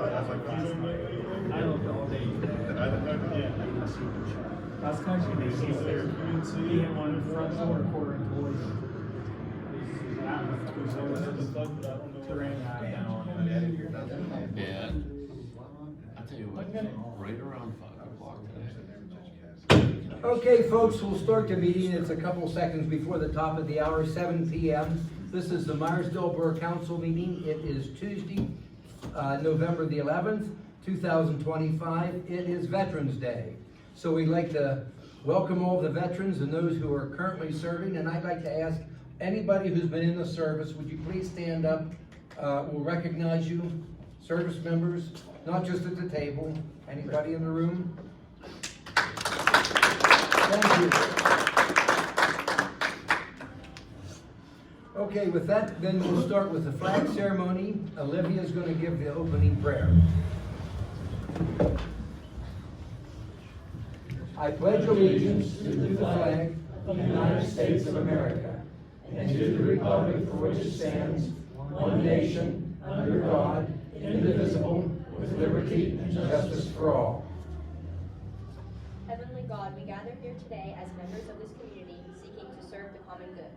I looked all day today. Yeah. Cross country, they came there. He had one front door quarter employee. Terrain down. Yeah. I tell you what, right around 5 o'clock today. Okay, folks, we'll start the meeting. It's a couple seconds before the top of the hour, 7 p.m. This is the Meyersdale Borough Council meeting. It is Tuesday, November the 11th, 2025. It is Veterans Day. So we'd like to welcome all the veterans and those who are currently serving. And I'd like to ask anybody who's been in the service, would you please stand up? We'll recognize you, service members, not just at the table. Anybody in the room? Thank you. Okay, with that, then we'll start with the flag ceremony. Olivia is going to give the opening prayer. I pledge allegiance to the flag of the United States of America and to the republic for which it stands, one nation, under God, indivisible, with liberty and justice for all. Heavenly God, we gather here today as members of this community seeking to serve the common good.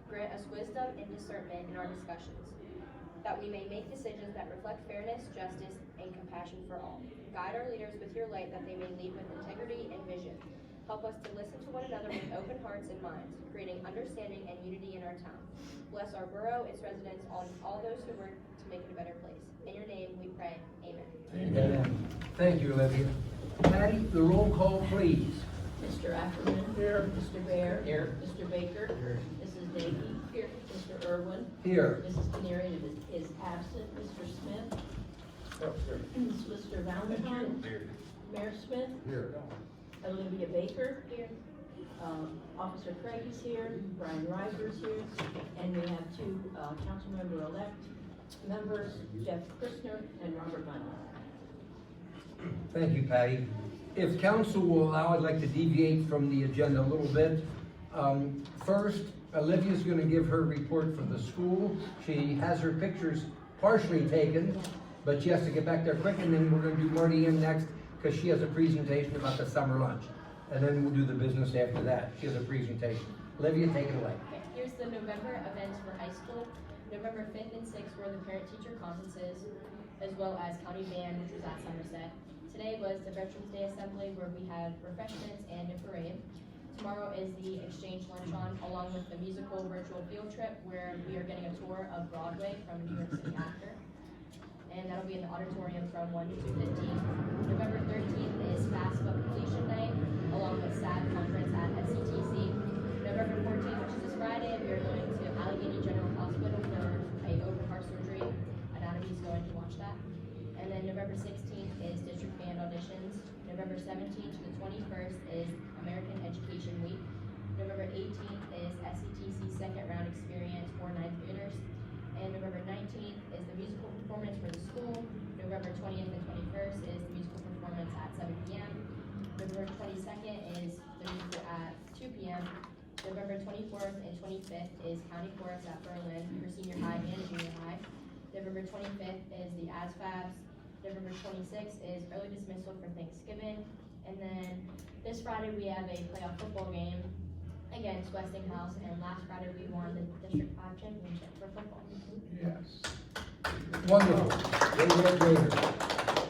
Grant us wisdom and discernment in our discussions, that we may make decisions that reflect fairness, justice, and compassion for all. Guide our leaders with your light that they may lead with integrity and vision. Help us to listen to one another with open hearts and minds, creating understanding and unity in our town. Bless our borough, its residents, all those who work to make it a better place. In your name we pray. Amen. Amen. Thank you, Olivia. Patty, the roll call, please. Mr. Ackerman. Here. Mr. Bear. Here. Mr. Baker. Here. Mrs. Davy. Here. Mr. Irwin. Here. Mrs. Canary is absent. Mr. Smith. Mr. Valentine. Here. Mayor Smith. Here. Olivia Baker. Here. Officer Craig is here. Brian Reiser is here. And we have two council member-elect members, Jeff Christner and Robert Munn. Thank you, Patty. If council will allow, I'd like to deviate from the agenda a little bit. First, Olivia's going to give her report from the school. She has her pictures partially taken, but she has to get back there quick, and then we're going to do Marty in next because she has a presentation about the summer lunch. And then we'll do the business after that. She has a presentation. Olivia, take it away. Okay, here's the November events for high school. November 5th and 6th were the parent-teacher conferences, as well as county band, which was at Somerset. Today was the Veterans Day Assembly, where we had refreshments and a parade. Tomorrow is the exchange luncheon, along with the musical virtual field trip, where we are getting a tour of Broadway from a New York City actor. And that'll be in the auditorium from 1 to 2:15. November 13th is FAFSA completion night, along with SAB conference at SCTC. November 14th, which is this Friday, we are going to Allegheny General Hospital for a open heart surgery. Anatomy is going to watch that. And then November 16th is district band auditions. November 17th to the 21st is American Education Week. November 18th is SCTC second round experience for 9th graders. And November 19th is the musical performance for the school. November 20th and 21st is the musical performance at 7 p.m. November 22nd is the musical at 2 p.m. November 24th and 25th is County Chorus at Berlin for senior high and junior high. November 25th is the ASFABs. November 26th is early dismissal for Thanksgiving. And then this Friday we have a playoff football game against Westinghouse. And last Friday we won the District 5 championship for football. Yes. Wonderful.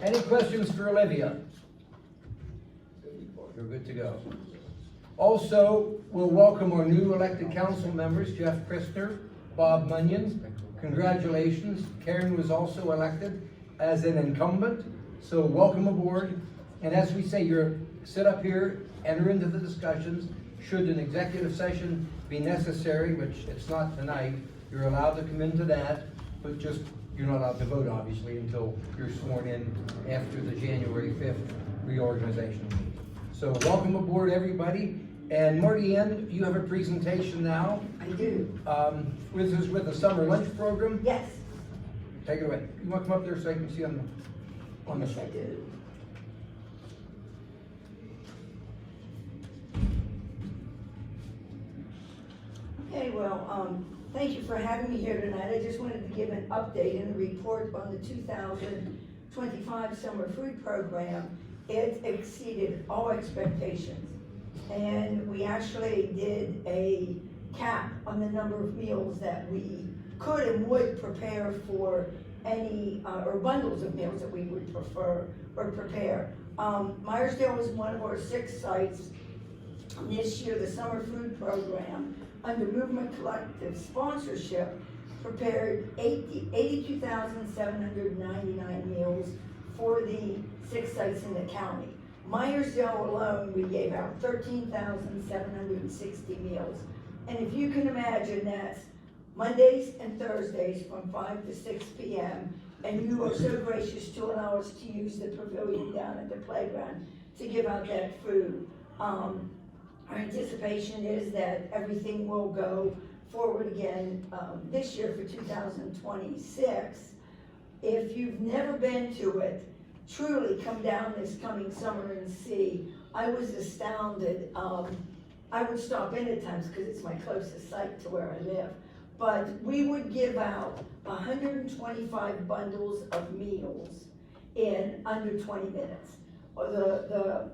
Any questions for Olivia? You're good to go. Also, we'll welcome our new elected council members, Jeff Christner, Bob Munyon. Congratulations. Karen was also elected as an incumbent, so welcome aboard. And as we say, you're sit up here, enter into the discussions. Should an executive session be necessary, which it's not tonight, you're allowed to come into that, but just you're not allowed to vote, obviously, until you're sworn in after the January 5th reorganization meeting. So welcome aboard, everybody. And Marty Ann, you have a presentation now. I do. This is with the summer lunch program. Yes. Take it away. You want to come up there so I can see on the Yes, I slide? do. Okay, well, thank you for having me here tonight. I just wanted to give an update and a report on the 2025 summer food program, it exceeded all expectations. And we actually did a cap on the number of meals that we could and would prepare for any, or bundles of meals that we would prefer or prepare. Meyersdale was one of our 6 sites. This year, the summer food program, under Movement Collective sponsorship, prepared 82,799 meals for the 6 sites in the county. Meyersdale alone, we gave out 13,760 meals. And if you can imagine, that's Mondays and Thursdays from 5 to 6 p.m. And you were so gracious to allow us to use the pavilion down at the playground to give out that food. Our anticipation is that everything will go forward again this year for 2026. If you've never been to it, truly come down this coming summer and see. I was astounded. I would stop in at times because it's my closest site to where I live. But we would give out 125 bundles of meals in under 20 minutes. The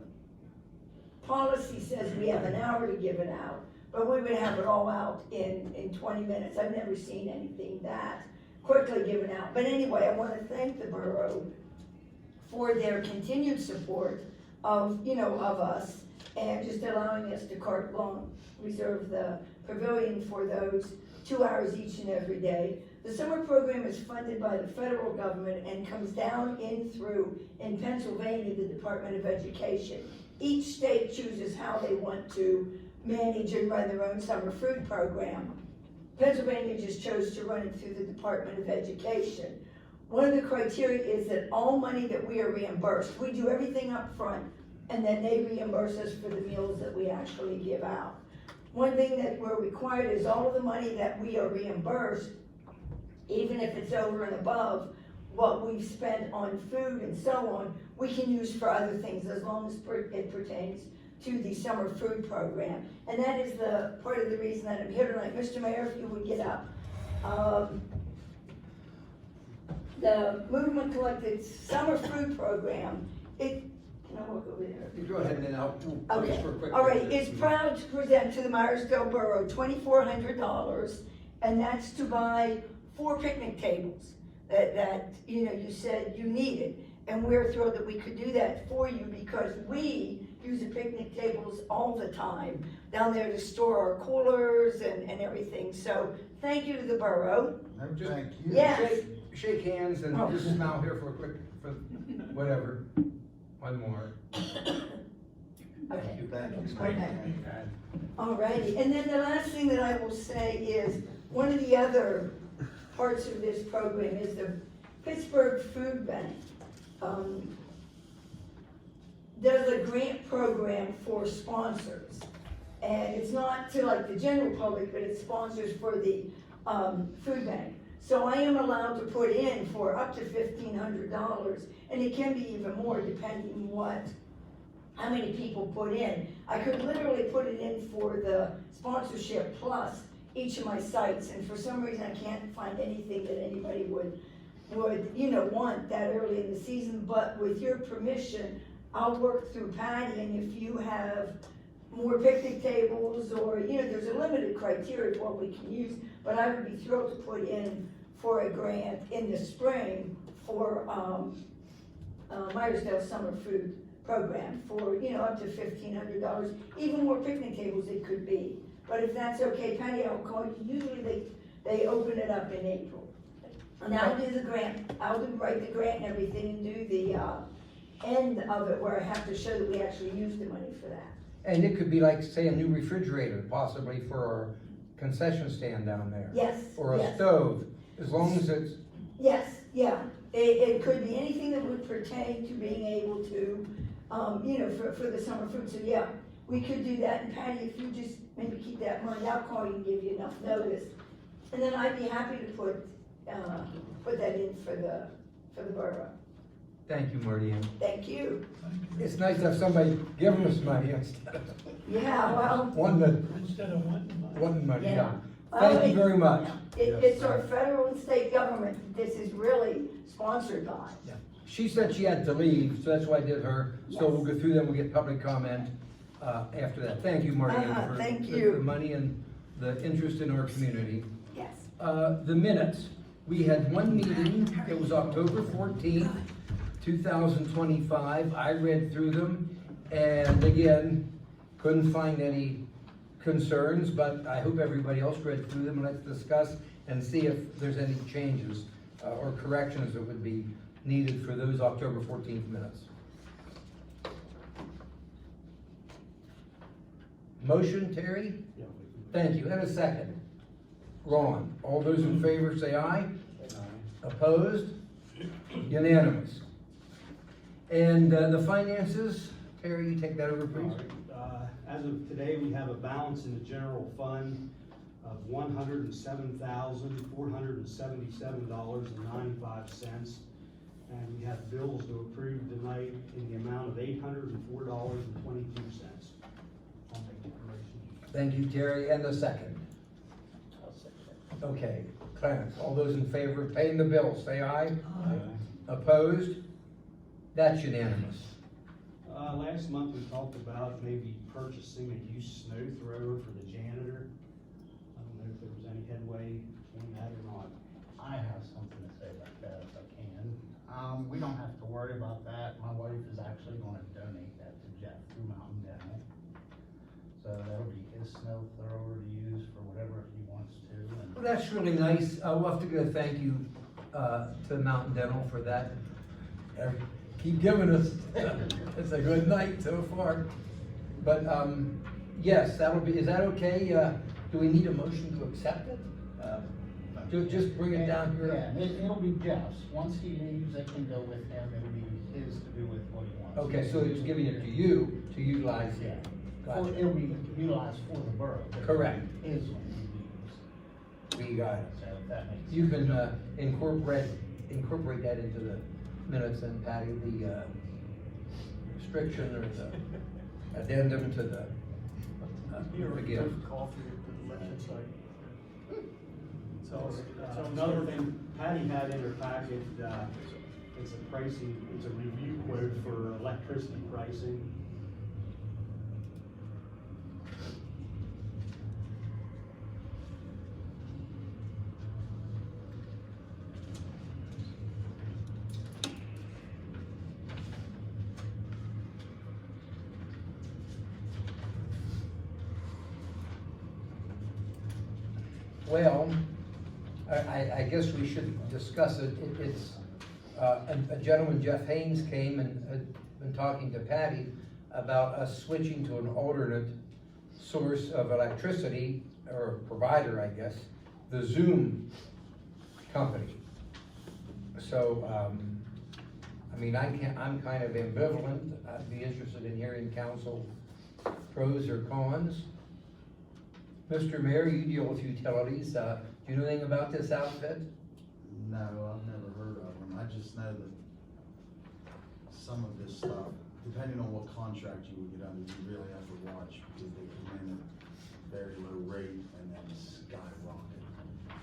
policy says we have an hour to give it out, but we would have it all out in 20 minutes. I've never seen anything that quickly given out. But anyway, I want to thank the borough for their continued support of us and just allowing us to carte blanche reserve the pavilion for those 2 hours each and every day. The summer program is funded by the federal government and comes down in Pennsylvania, the Department of Education. Each state chooses how they want to manage and run their own summer food program. Pennsylvania just chose to run it through the Department of Education. One of the criteria is that all money that we are reimbursed, we do everything up front, and then they reimburse us for the meals that we actually give out. One thing that we're required is all of the money that we are reimbursed, even if it's over and above what we've spent on food and so on, we can use for other things as long as it pertains to the summer food program. And that is the part of the reason that I'm here tonight. Mr. Mayor, if you would get up. The Movement Collective Summer Food Program, can I walk over there? You go ahead and then I'll Okay, for a quick. all right, it's proud to present to the Meyersdale Borough $2,400, and that's to buy 4 picnic tables that you said you needed. And we're thrilled that we could do that for you because we use the picnic tables all the time down there to store our coolers and everything. So thank you to the borough. Thank you. Yes. Shake hands and Oh. just smile here for a quick, whatever. One more. Okay. Thank you. All righty, and then the last thing that I will say is, one of the other parts of this program is the Pittsburgh Food Bank. Does a grant program for sponsors. And it's not to like the general public, but it's sponsors for the food bank. So I am allowed to put in for up to $1,500, and it can be even more depending how many people put in. I could literally put it in for the sponsorship plus each of my sites, and for some reason I can't find anything that anybody would want that early in the season, but with your permission, I'll work through Patty, and if you have more picnic tables or, there's a limited criteria of what we can use, but I would be thrilled to put in for a grant in the spring for Meyersdale Summer Food Program for, up to $1,500, even more picnic tables it could be. But if that's okay, Patty, I'll call you. Usually they open it up in April. And I'll do the grant, write the grant and everything and do the end of it where I have to show that we actually used the money for that. And it could be like, say, a new refrigerator, possibly for our concession stand down there. Yes, Or a yes. stove, as long as it's, Yes, yeah, it could be anything that would pertain to being able to, for the summer food, so yeah, we could do that, and Patty, if you just maybe keep that in mind, I'll call you and give you enough notice, and then I'd be happy to put that in for the borough. thank you, Marty. And Thank you. it's nice to have somebody giving us money instead of Yeah, well, one that Instead of one. wanting money, Yeah. yeah. Thank you very much. It's our federal and state government that this is really sponsored by. Yeah. She said she had to leave, so that's why I did her. So we'll go through them, we'll get public comment after that. Thank you, Marty, for Thank the you. money and the interest in our community. Yes. The minutes, we had one meeting, it was October 14th, 2025. I read through them, and again, couldn't find any concerns, but I hope everybody else read through them, and let's discuss and see if there's any changes or corrections that would be needed for those October 14th minutes. Motion, Terry? Thank you, and a second. Ron, all those in favor say aye. Opposed? Unanimous. And the finances, Terry, you take that over, please. As of today, we have a balance in the general fund of $107,477.95. And we have bills to approve tonight in the amount of $804.22. I'll make the motion. Thank you, Terry, and the second. Okay, Clarence, all those in favor of paying the bills, say aye. Opposed? That's unanimous. Last month, we talked about maybe purchasing a used snow thrower for the janitor. I don't know if there was any headway in that or not. I have something to say about that if I can. We don't have to worry about that. My wife is actually gonna donate that to Jeff through Mountain Dental. So that'll be his snow thrower to use for whatever he wants to. Well, that's really nice. We'll have to go thank you to Mountain Dental for that. Keep giving us, it's a good night so far. But, yes, that'll be, is that okay? Do we need a motion to accept it? Just bring it down here. Yeah, it'll be Jeff's. Once he leaves, it can go with him. It'll be his to do with what he wants. Okay, so he's giving it to you to utilize. Yeah. Gotcha. It'll be utilized for the borough. but Correct. His one will be used. We got it. So if that makes sense. You can incorporate that into the minutes and Patty, the restriction or the addendum to the gift. Coffee at the election site. So, Another thing Patty had in her packet, it's a review quote for electricity pricing. Well, I guess we should discuss it. It's, a gentleman, Jeff Haynes, came and had been talking to Patty about us switching to an alternate source of electricity, or provider, I guess, the Zoom company. So, I mean, I'm kind of ambivalent. I'd be interested in hearing council pros or cons. Mr. Mayor, you deal with utilities. Do you know anything about this outfit? No, I've never heard of them. I just know that some of this stuff, depending on what contract you would get under, you really have to watch because they come in at a very low rate and then skyrocket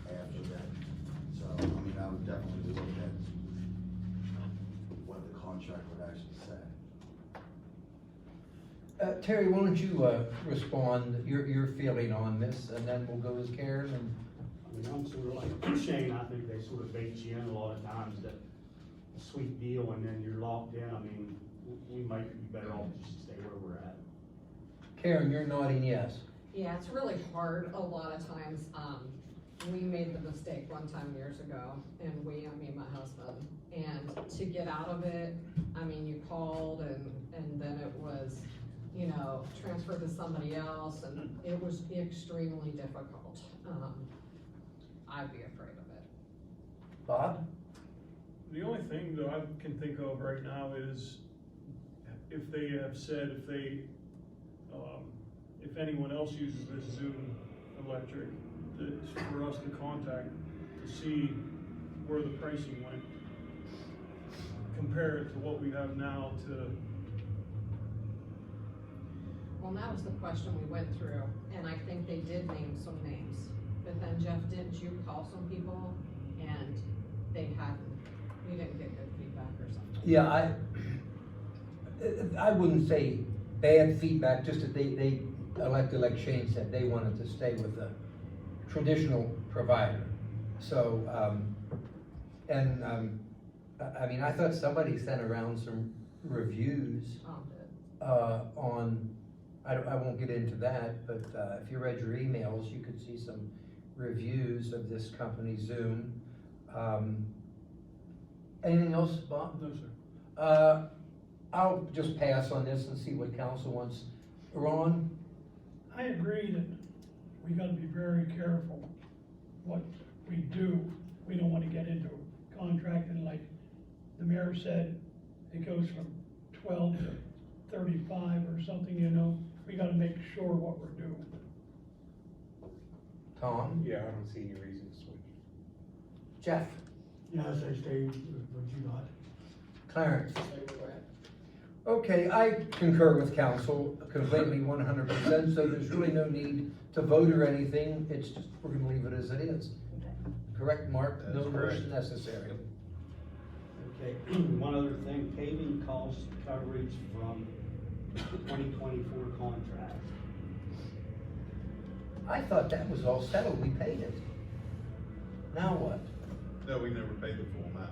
after that. So, I mean, I would definitely look at what the contract would actually say. Terry, why don't you respond, your feeling on this, and then we'll go with Karen and. I mean, I'm sort of like Shane, I think they sort of bait you in a lot of times that a sweet deal and then you're locked in. I mean, we might be better off just to stay where we're at. Karen, you're nodding yes. Yeah, it's really hard a lot of times. We made the mistake one time years ago, and I mean my husband, and to get out of it, I mean, you called and then it was, you know, transferred to somebody else, and it was extremely difficult. I'd be afraid of it. Bob? the only thing that I can think of right now is if they have said, if anyone else uses this Zoom electric, it's for us to contact to see where the pricing went. Compare it to what we have now to. Well, that was the question we went through, and I think they did name some names, but then Jeff, didn't you call some people and you didn't get good feedback or something? Yeah, I wouldn't say bad feedback, just that they elected, like Shane said, they wanted to stay with the traditional provider. So, I mean, I thought somebody sent around some reviews on, I won't get into that, but if you read your emails, you could see some reviews of this company, Zoom. Anything else, Bob? No, sir. I'll just pass on this and see what council wants. Ron? I agree that we gotta be very careful what we do. We don't wanna get into contracting like the mayor said, it goes from 12 to 35 or something, you know. We gotta make sure what we're doing. Tom? Yeah, I don't see any reason to switch. Jeff? Yeah, I say stay with what you got. Clarence? Okay, I concur with council completely 100%, so there's really no need to vote or anything. It's just, we're gonna leave it as it is. Correct, Mark? That No is correct. motion necessary. Okay, one other thing, paving cost coverage from 2024 contract. I thought that was all settled, we paid it. Now what? No, we never paid the full amount.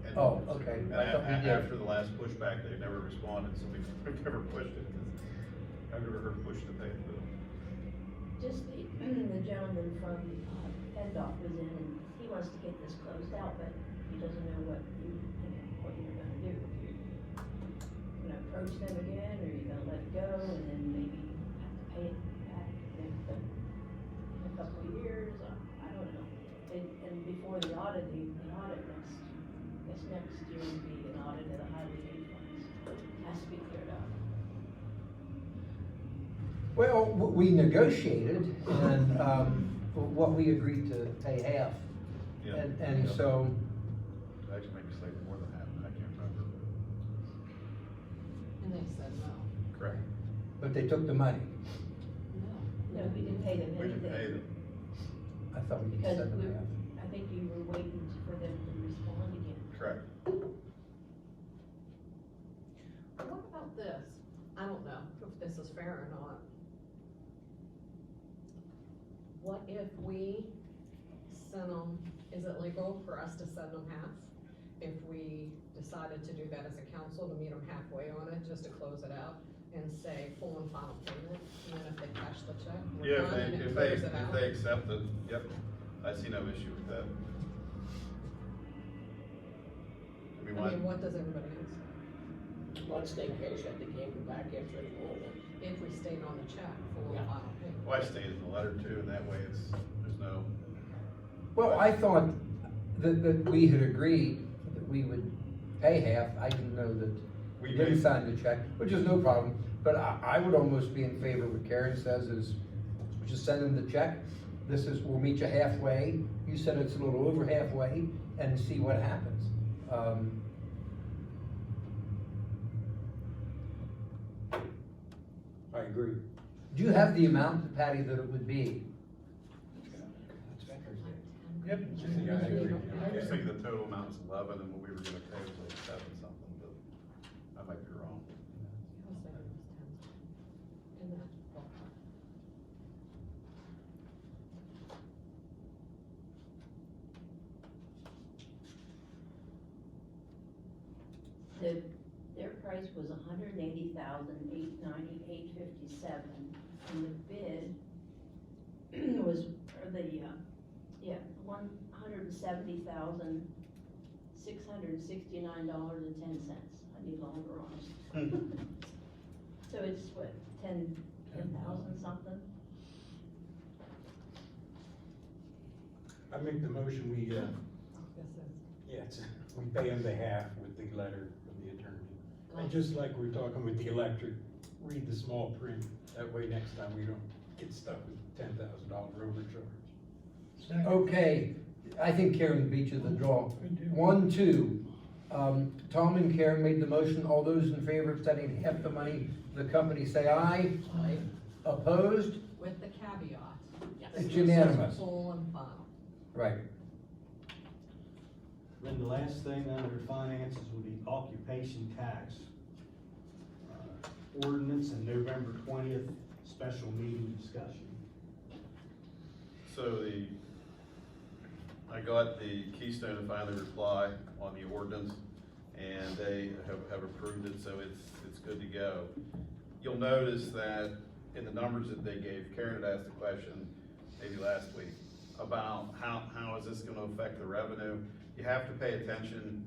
And- Oh, okay. And I thought we did. after the last pushback, they never responded, so we've never pushed it. I've never heard push to pay the bill. Just the gentleman from PennDOT was in, and he wants to get this closed out, but he doesn't know what you're gonna do. If you're gonna approach them again, or you're gonna let it go, and then maybe have to pay it back in a couple of years, I don't know. And before the audit next year would be an audit of the highway aid funds. Has to be cleared up. Well, we negotiated and, what we agreed to pay half. Yeah. And so, It actually maybe slightly more than half, I can't remember. And they said no. Correct. but they took the money. No, we didn't pay them We anything. didn't pay them. I thought we Because said we, that. I think you were waiting for them to respond again. Correct. What about this? I don't know if this is fair or not. What if we send them, is it legal for us to send them half? If we decided to do that as a council, to meet them halfway on it, just to close it out and say full and final payment, and then if they cash the check, we're Yeah, done and it if clears it they out? accept it, yep, I see no issue with that. I mean, what does everybody else? Once they cash it, they came back after the moment. If we stayed on the check, full and final payment? Well, I stated in the letter too, and that way there's no. Well, I thought that we had agreed that we would pay half. I didn't know that we didn't sign the check, which is no problem. But I would almost be in favor of what Karen says is just send them the check. This is, we'll meet you halfway. You said it's a little over halfway and see what happens. I agree. Do you have the amount, Patty, that it would be? Yep. Yeah, I agree. I was thinking the total amount was 11 and what we were gonna pay was like 7 something, but I might be wrong. I was thinking it was 10. In that ballpark. Their price was $180,898.57, and the bid was, or the, $170,669.10. I need longer on it. So it's what, 10,000 something? I make the motion, we, This is, yes, we pay on behalf with the letter from the attorney. And just like we're talking with the electric, read the small print, that way next time we don't get stuck with $10,000 overcharge. Okay, I think Karen beat you to the draw. Good deal. 1, 2. Tom and Karen made the motion. All those in favor of sending half the money to the company say aye. Aye. Opposed? with the caveat, Yes. It's unanimous. Full and final. Right. Then the last thing under finances would be occupation tax. Ordinance and November 20th, special meeting discussion. So I got the Keystone to finally reply on the ordinance, and they have approved it, so it's good to go. You'll notice that in the numbers that they gave, Karen had asked a question maybe last week about how is this gonna affect the revenue? You have to pay attention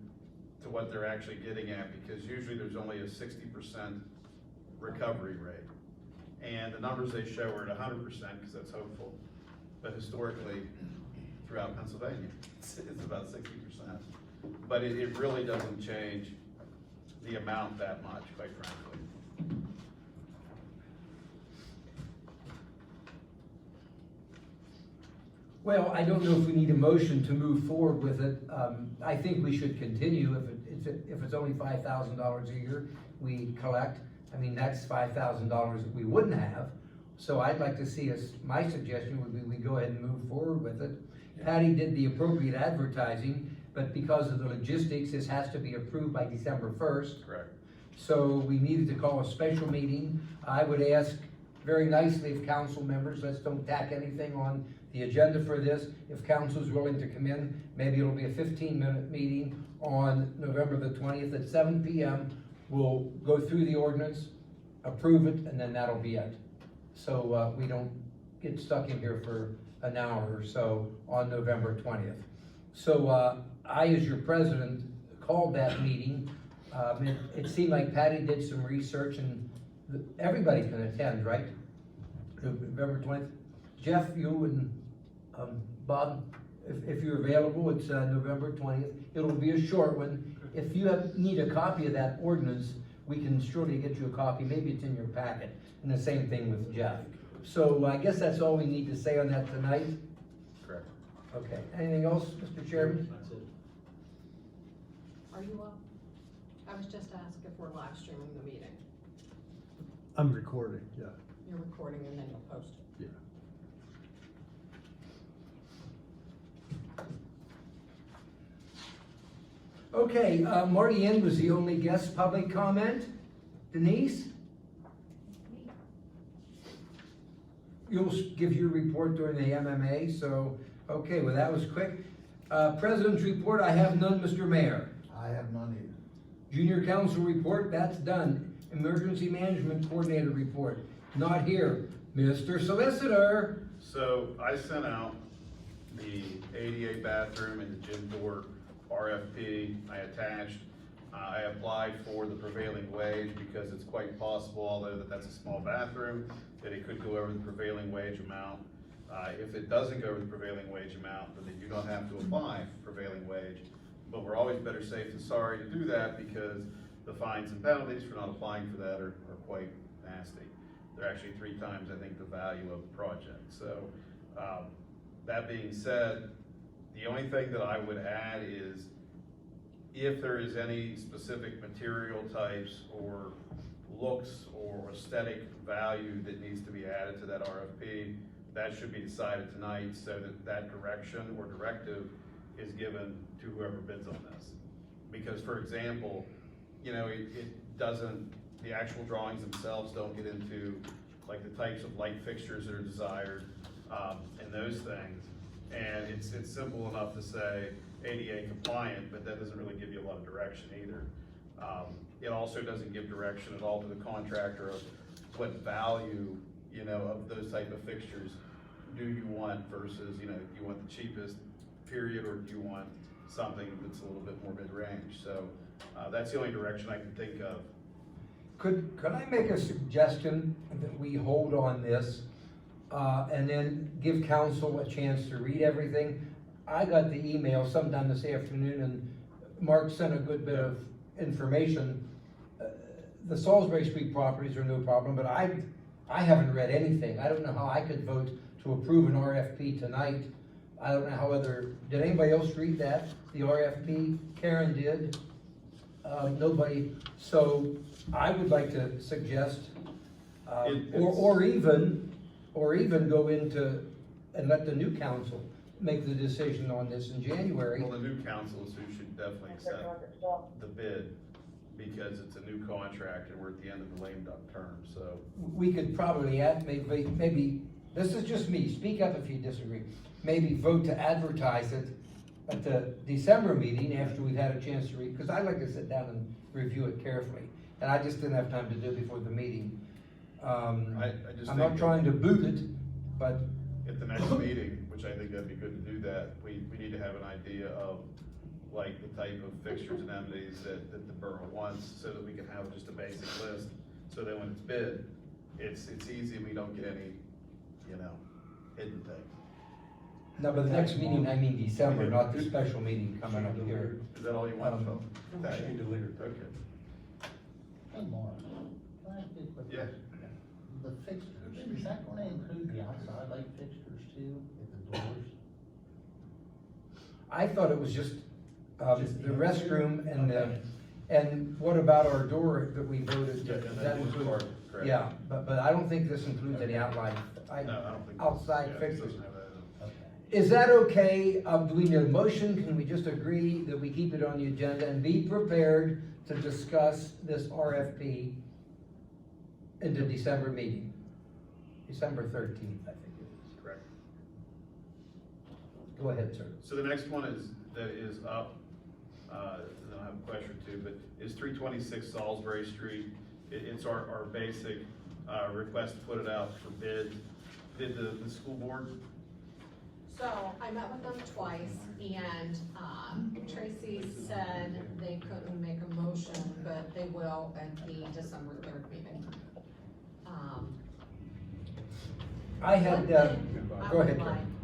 to what they're actually getting at, because usually there's only a 60% recovery rate. And the numbers they show are at 100%, because that's hopeful. But historically, throughout Pennsylvania, it's about 60%. But it really doesn't change the amount that much, quite frankly. Well, I don't know if we need a motion to move forward with it. I think we should continue if it's only $5,000 a year we collect. I mean, that's $5,000 that we wouldn't have. So I'd like to see us, my suggestion would be we go ahead and move forward with it. Patty did the appropriate advertising, but because of the logistics, this has to be approved by December 1st. Correct. So we needed to call a special meeting. I would ask very nicely if council members, let's don't tack anything on the agenda for this. If council's willing to come in, maybe it'll be a 15-minute meeting on November the 20th at 7 p.m. We'll go through the ordinance, approve it, and then that'll be it. So we don't get stuck in here for an hour or so on November 20th. So I, as your president, called that meeting. It seemed like Patty did some research, and everybody can attend, right? November 20th. Jeff, you and Bob, if you're available, it's November 20th. It'll be a short one. If you need a copy of that ordinance, we can surely get you a copy. Maybe it's in your packet. And the same thing with Jeff. So I guess that's all we need to say on that tonight. Correct. Okay. Anything else, Mr. Chairman? That's it. Are you up? I was just asked if we're live streaming the meeting. I'm recording, yeah. You're recording and then you'll post it. Yeah. Okay, Marty N was the only guest public comment. Denise? You'll give your report during the MMA, so, okay, well, that was quick. President's report, I have none, Mr. Mayor. I have none either. Junior council report, that's done. Emergency management coordinator report, not here. Mr. Solicitor. So I sent out the ADA bathroom and the gym door RFP. I attached, I applied for the prevailing wage because it's quite possible, although that's a small bathroom, that it could go over the prevailing wage amount. If it doesn't go over the prevailing wage amount, then you don't have to apply for prevailing wage. But we're always better safe than sorry to do that, because the fines and penalties for not applying for that are quite nasty. They're actually 3 times, I think, the value of the project. So that being said, the only thing that I would add is if there is any specific material types or looks or aesthetic value that needs to be added to that RFP, that should be decided tonight, so that direction or directive is given to whoever bids on this. Because, for example, you know, it doesn't, the actual drawings themselves don't get into like the types of light fixtures that are desired and those things. And it's simple enough to say ADA compliant, but that doesn't really give you a lot of direction either. It also doesn't give direction at all to the contractor of what value, you know, of those type of fixtures do you want versus, you know, do you want the cheapest period, or do you want something that's a little bit more mid-range? So that's the only direction I can think of. Could I make a suggestion that we hold on this and then give council a chance to read everything? I got the email sometime this afternoon, and Mark sent a good bit of information. The Salisbury Street properties are no problem, but I haven't read anything. I don't know how I could vote to approve an RFP tonight. I don't know how did anybody else read that? The RFP? Karen did. Nobody. So I would like to suggest, or even go into and let the new council make the decision on this in January. Well, the new council is who should definitely accept the bid, because it's a new contract and we're at the end of the lame duck term, so. We could probably add, maybe, this is just me, speak up if you disagree. Maybe vote to advertise it at the December meeting after we've had a chance to read, because I like to sit down and review it carefully. And I just didn't have time to do it before the meeting. I just I'm not think trying to boot it, but at the next meeting, which I think that'd be good to do that, we need to have an idea of like the type of fixtures and amenities that the borough wants, so that we can have just a basic list, so that when it's bid, it's easy and we don't get any, hidden things. no, but the next meeting, I mean December, not the special meeting coming up here. Is that all you want, Phil? Change the litter. Okay. Hey, Maura, can I ask you a quick Yeah. question? The fixtures, is that gonna include the outside light fixtures too, with the doors? I thought it was just, Just the the restroom and Okay. and what about our door that we voted? Yeah, does and that that was include- part, correct. Yeah, but I don't think this includes any outline, No, I don't think. outside yeah, it fixtures. doesn't have that in it. Okay. Is that okay? Do we need a motion? Can we just agree that we keep it on the agenda and be prepared to discuss this RFP in the December meeting? December 13th, I think it is. Correct. Go ahead, sir. So the next one that is up, and I'll have a question or two, but is 326 Salisbury Street. It's our basic, request to put it out for bid. Did the school board? So I met with them twice, and Tracy said they couldn't make a motion, but they will at the December 3rd meeting. I had, One thing I go would ahead, like Karen.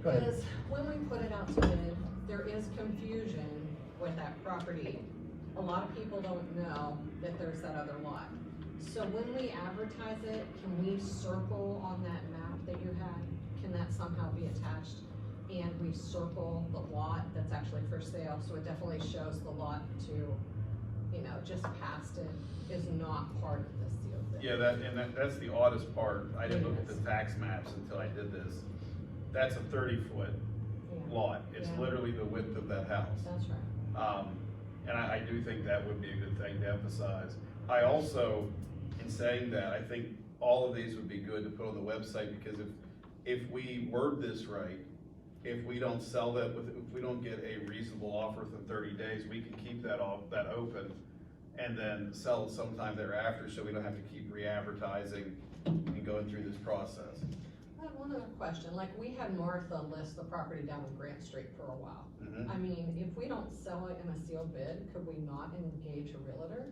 Go ahead. is when we put it out to bid, there is confusion with that property. A lot of people don't know that there's that other lot. So when we advertise it, can we circle on that map that you had? Can that somehow be attached? And we circle the lot that's actually for sale, so it definitely shows the lot to, just past it is not part of this deal. Yeah, that's the oddest part. I didn't look at the tax maps until I did this. That's a 30-foot Yeah. lot. It's Yeah. literally the width of that house. That's right. And I do think that would be a good thing to emphasize. I also, in saying that, I think all of these would be good to put on the website, because if we word this right, if we don't sell that, if we don't get a reasonable offer within 30 days, we can keep that open and then sell it sometime thereafter, so we don't have to keep re-advertising and going through this process. I have one other question, like we had Martha list the property down on Grant Street for a while. Mhm. I mean, if we don't sell it in a sealed bid, could we not engage a realtor?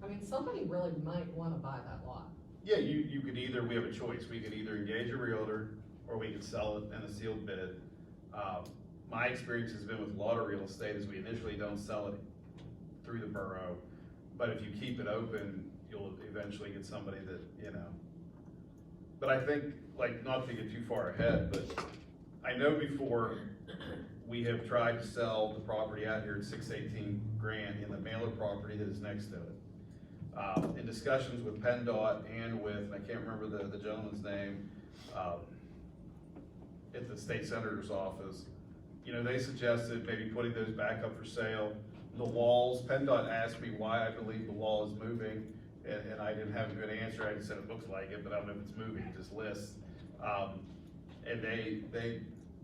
I mean, somebody really might wanna buy that lot. Yeah, you could either, we have a choice, we could either engage a realtor, or we could sell it in a sealed bid. My experience has been with a lot of real estate is we initially don't sell it through the borough, but if you keep it open, you'll eventually get somebody that, But I think, like, not to get too far ahead, but I know before, we have tried to sell the property out here at 618 Grand in the Mailer property that is next to it. In discussions with PennDOT and with, I can't remember the gentleman's name, at the state senator's office, they suggested maybe putting those back up for sale. The walls, PennDOT asked me why I believe the wall is moving, and I didn't have a good answer. I just said it looks like it, but I don't know if it's moving, it just lists. And they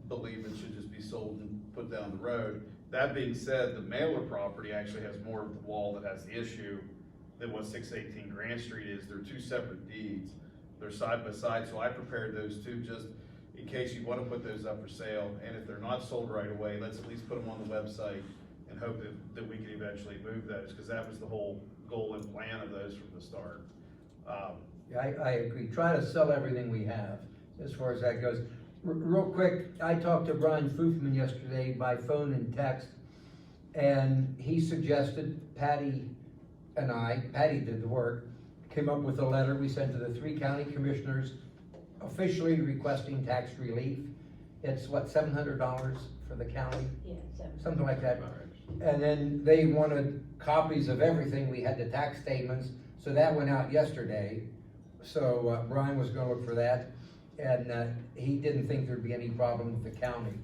believe it should just be sold and put down the road. That being said, the Mailer property actually has more of the wall that has the issue than what 618 Grant Street is. They're two separate deeds. They're side by side, so I prepared those two just in case you want to put those up for sale. And if they're not sold right away, let's at least put them on the website and hope that we can eventually move those, because that was the whole goal and plan of those from the start. Yeah, I agree. Try to sell everything we have as far as that goes. Real quick, I talked to Brian Foofman yesterday by phone and text, and he suggested Patty did the work, came up with a letter we sent to the 3 county commissioners officially requesting tax relief. It's what, $700 for the county? Yeah, Something like that. And then they wanted copies of everything. We had the tax statements, so that went out yesterday. So Brian was gonna look for that. and, he didn't think there'd be any problem with the county,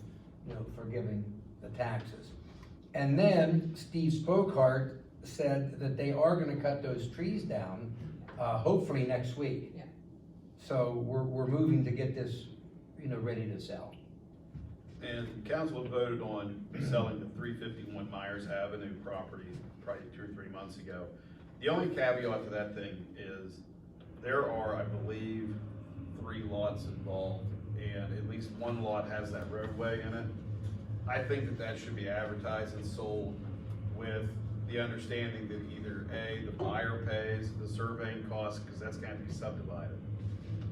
forgiving the taxes. And then Steve Spokart said that they are gonna cut those trees down, hopefully next week. Yeah. So we're moving to get this, ready to sell. And council voted on selling the 351 Myers Avenue property probably 2 or 3 months ago. The only caveat to that thing is there are, I believe, 3 lots involved, and at least one lot has that roadway in it. I think that should be advertised and sold with the understanding that either A, the buyer pays the surveying costs, because that's gonna have to be subdivided.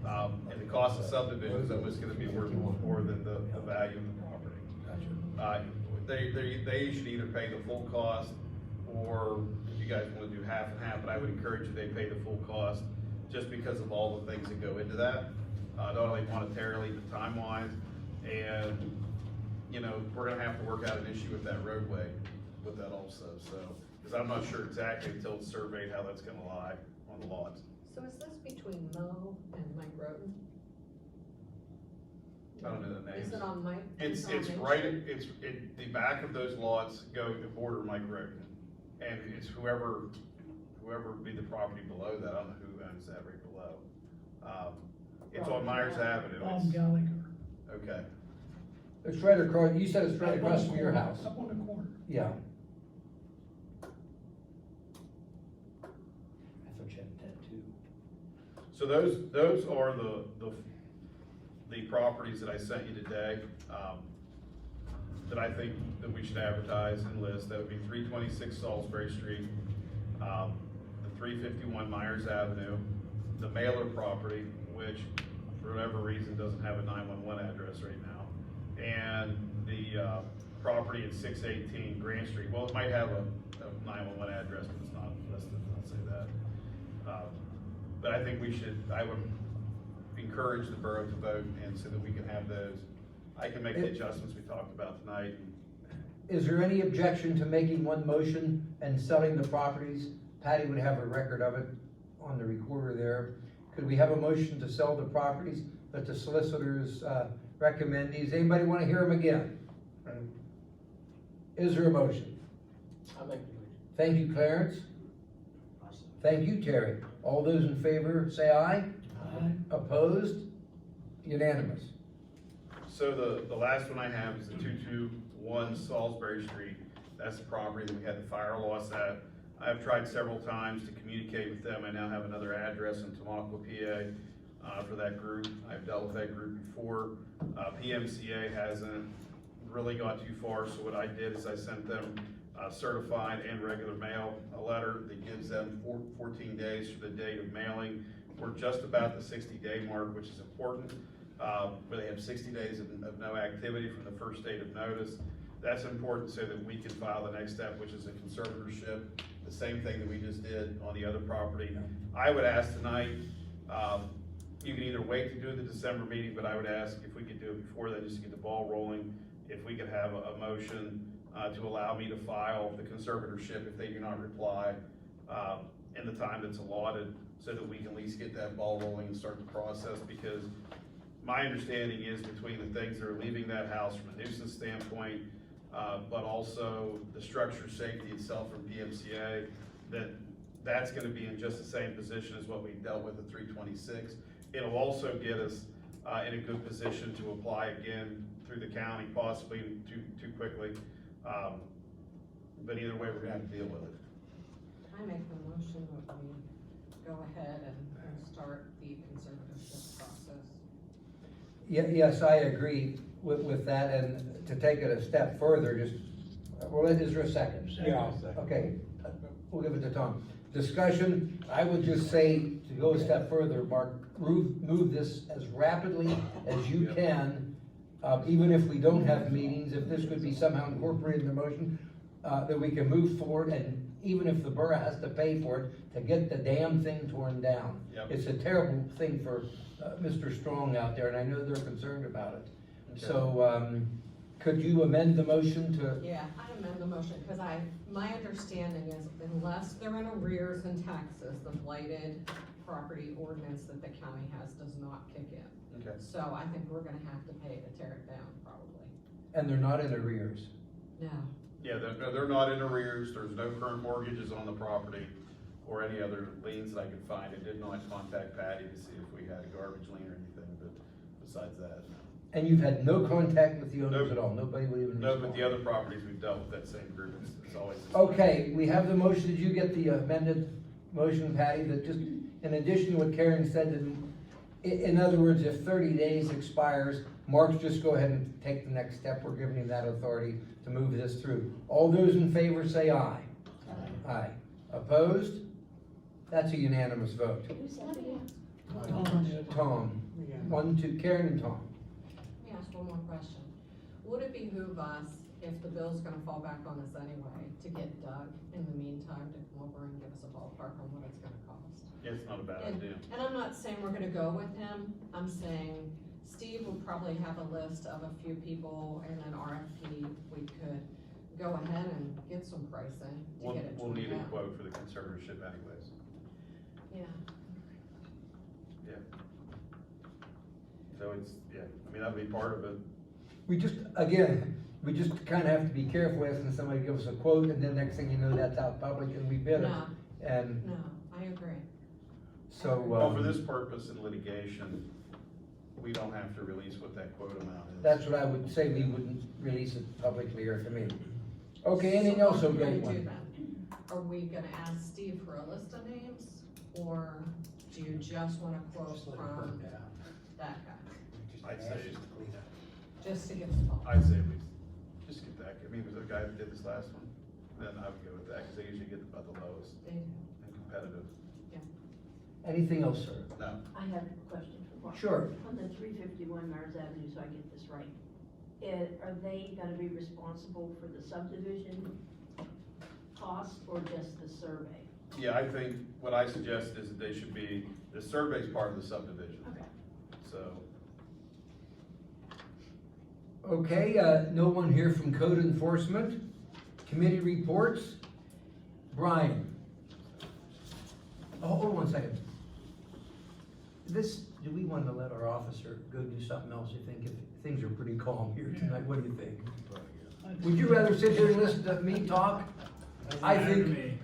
And the cost of subdivision is always gonna be worth more than the value of the property. They should either pay the full cost, or if you guys wanna do half and half, but I would encourage you, they pay the full cost, just because of all the things that go into that, not only monetarily, but time-wise, and, we're gonna have to work out an issue with that roadway, with that also, so, because I'm not sure exactly until it's surveyed how that's gonna lie on the lots. So is this between Mo and Mike Roden? I don't know the names. Is it on Mike? It's on Main right, Street? the back of those lots go to border Mike Road, and it's whoever be the property below that, I don't know who owns that right below. It's on Myers Avenue. Bob It's- Gallagher. Okay, It's right across, you said it's right across from your house. Up on the corner. Yeah. I thought you had that too. so those are the properties that I sent you today, that I think that we should advertise and list. That would be 326 Salisbury Street, the 351 Myers Avenue, the Mailer property, which for whatever reason doesn't have a 911 address right now, and the property at 618 Grand Street. Well, it might have a 911 address, but it's not listed, I'll say that. But I think I would encourage the borough to vote, and so that we can have those. I can make the adjustments we talked about tonight. Is there any objection to making one motion and selling the properties? Patty would have a record of it on the recorder there. Could we have a motion to sell the properties that the solicitors recommend these? Anybody want to hear them again? Is there a motion? I'll make the motion. Thank you, Clarence. Thank you, Terry. All those in favor, say aye. Aye. Opposed? Unanimous. So the last one I have is the 221 Salisbury Street. That's the property that we had the fire loss at. I've tried several times to communicate with them. I now have another address in Tamaqua, PA, for that group. I've dealt with that group before. PMCA hasn't really got too far, so what I did is I sent them certified and regular mail, a letter that gives them 14 days for the date of mailing. We're just about the 60-day mark, which is important, where they have 60 days of no activity from the first date of notice. That's important so that we can file the next step, which is a conservatorship, the same thing that we just did on the other property. I would ask tonight, you can either wait to do the December meeting, but I would ask if we could do it before then, just to get the ball rolling. If we could have a motion to allow me to file the conservatorship if they do not reply in the time that's allotted, so that we can at least get that ball rolling and start the process, because my understanding is between the things that are leaving that house from a nuisance standpoint, but also the structure safety itself from PMCA, that's gonna be in just the same position as what we dealt with at 326. It'll also get us in a good position to apply again through the county, possibly too quickly. But either way, we're gonna have to deal with it. I make the motion that we go ahead and start the conservatorship process. Yes, I agree with that, and to take it a step further, is there a second? Yeah, I'll second. Okay, we'll give it to Tom. Discussion, I would just say, to go a step further, Mark, move this as rapidly as you can, even if we don't have meetings, if this could be somehow incorporated in the motion, that we can move forward, and even if the borough has to pay for it, to get the damn thing torn down. Yep. It's a terrible thing for Mr. Strong out there, and I know they're concerned about it. Okay. So, could you amend the motion to? Yeah, I amend the motion, because my understanding is unless they're in arrears in taxes, the blighted property ordinance that the county has does not kick in. Okay. So I think we're gonna have to pay to tear it down, probably. And they're not in arrears. No. Yeah, they're not in arrears, there's no current mortgages on the property or any other liens that I could find. I did not contact Patty to see if we had a garbage lien or anything, but besides that, no. And you've had no contact with the owners Nope. at all? Nobody will even No, respond? but the other properties we've dealt with that same group, it's always. Okay, we have the motion. Did you get the amended motion, Patty, that just, in addition to what Karen said, in other words, if 30 days expires, Mark's just go ahead and take the next step. We're giving him that authority to move this through. All those in favor say aye. Aye. Opposed? That's a unanimous vote. Who seconded it? Tom, one, two, Karen and Tom. Let me ask one more question. Would it behoove us, if the bill's gonna fall back on us anyway, to get Doug in the meantime to come over and give us a ballpark on what it's gonna cost? Yeah, it's not a bad And, idea. and I'm not saying we're gonna go with him, I'm saying Steve will probably have a list of a few people and an RFP. We could go ahead and get some pricing to get it. We'll need a turned out. quote for the conservatorship anyways. Yeah. Yeah. So it's, yeah, I mean, that'll be part of it. We just, again, we just kind of have to be careful asking somebody to give us a quote, and then next thing you know, that's out public and we bid it. No. And No, I agree. so. Well, for this purpose in litigation, we don't have to release what that quote amount is. That's what I would say, we wouldn't release it publicly or to me. Okay, anything else, So what are okay? we gonna do then? Are we gonna ask Steve for a list of names, or do you just want a quote from that guy? I'd say, Just to get the ball? I'd say we just get that, I mean, was the guy that did this last one, then I would go with that, because they usually get about the lowest They do. and competitive. Anything else, sir? No, I have a question for Mark. Sure. On the 351 Mars Avenue, so I get this right, are they gonna be responsible for the subdivision cost or just the survey? yeah, I think what I suggest is that they should be, the survey's part of the subdivision, Okay. so. Okay, no one here from code enforcement. Committee reports. Brian. Oh, hold on one second. Do we want to let our officer go do something else? You think, if things are pretty calm here tonight, what do you think? Would you rather sit here and listen to me talk? I think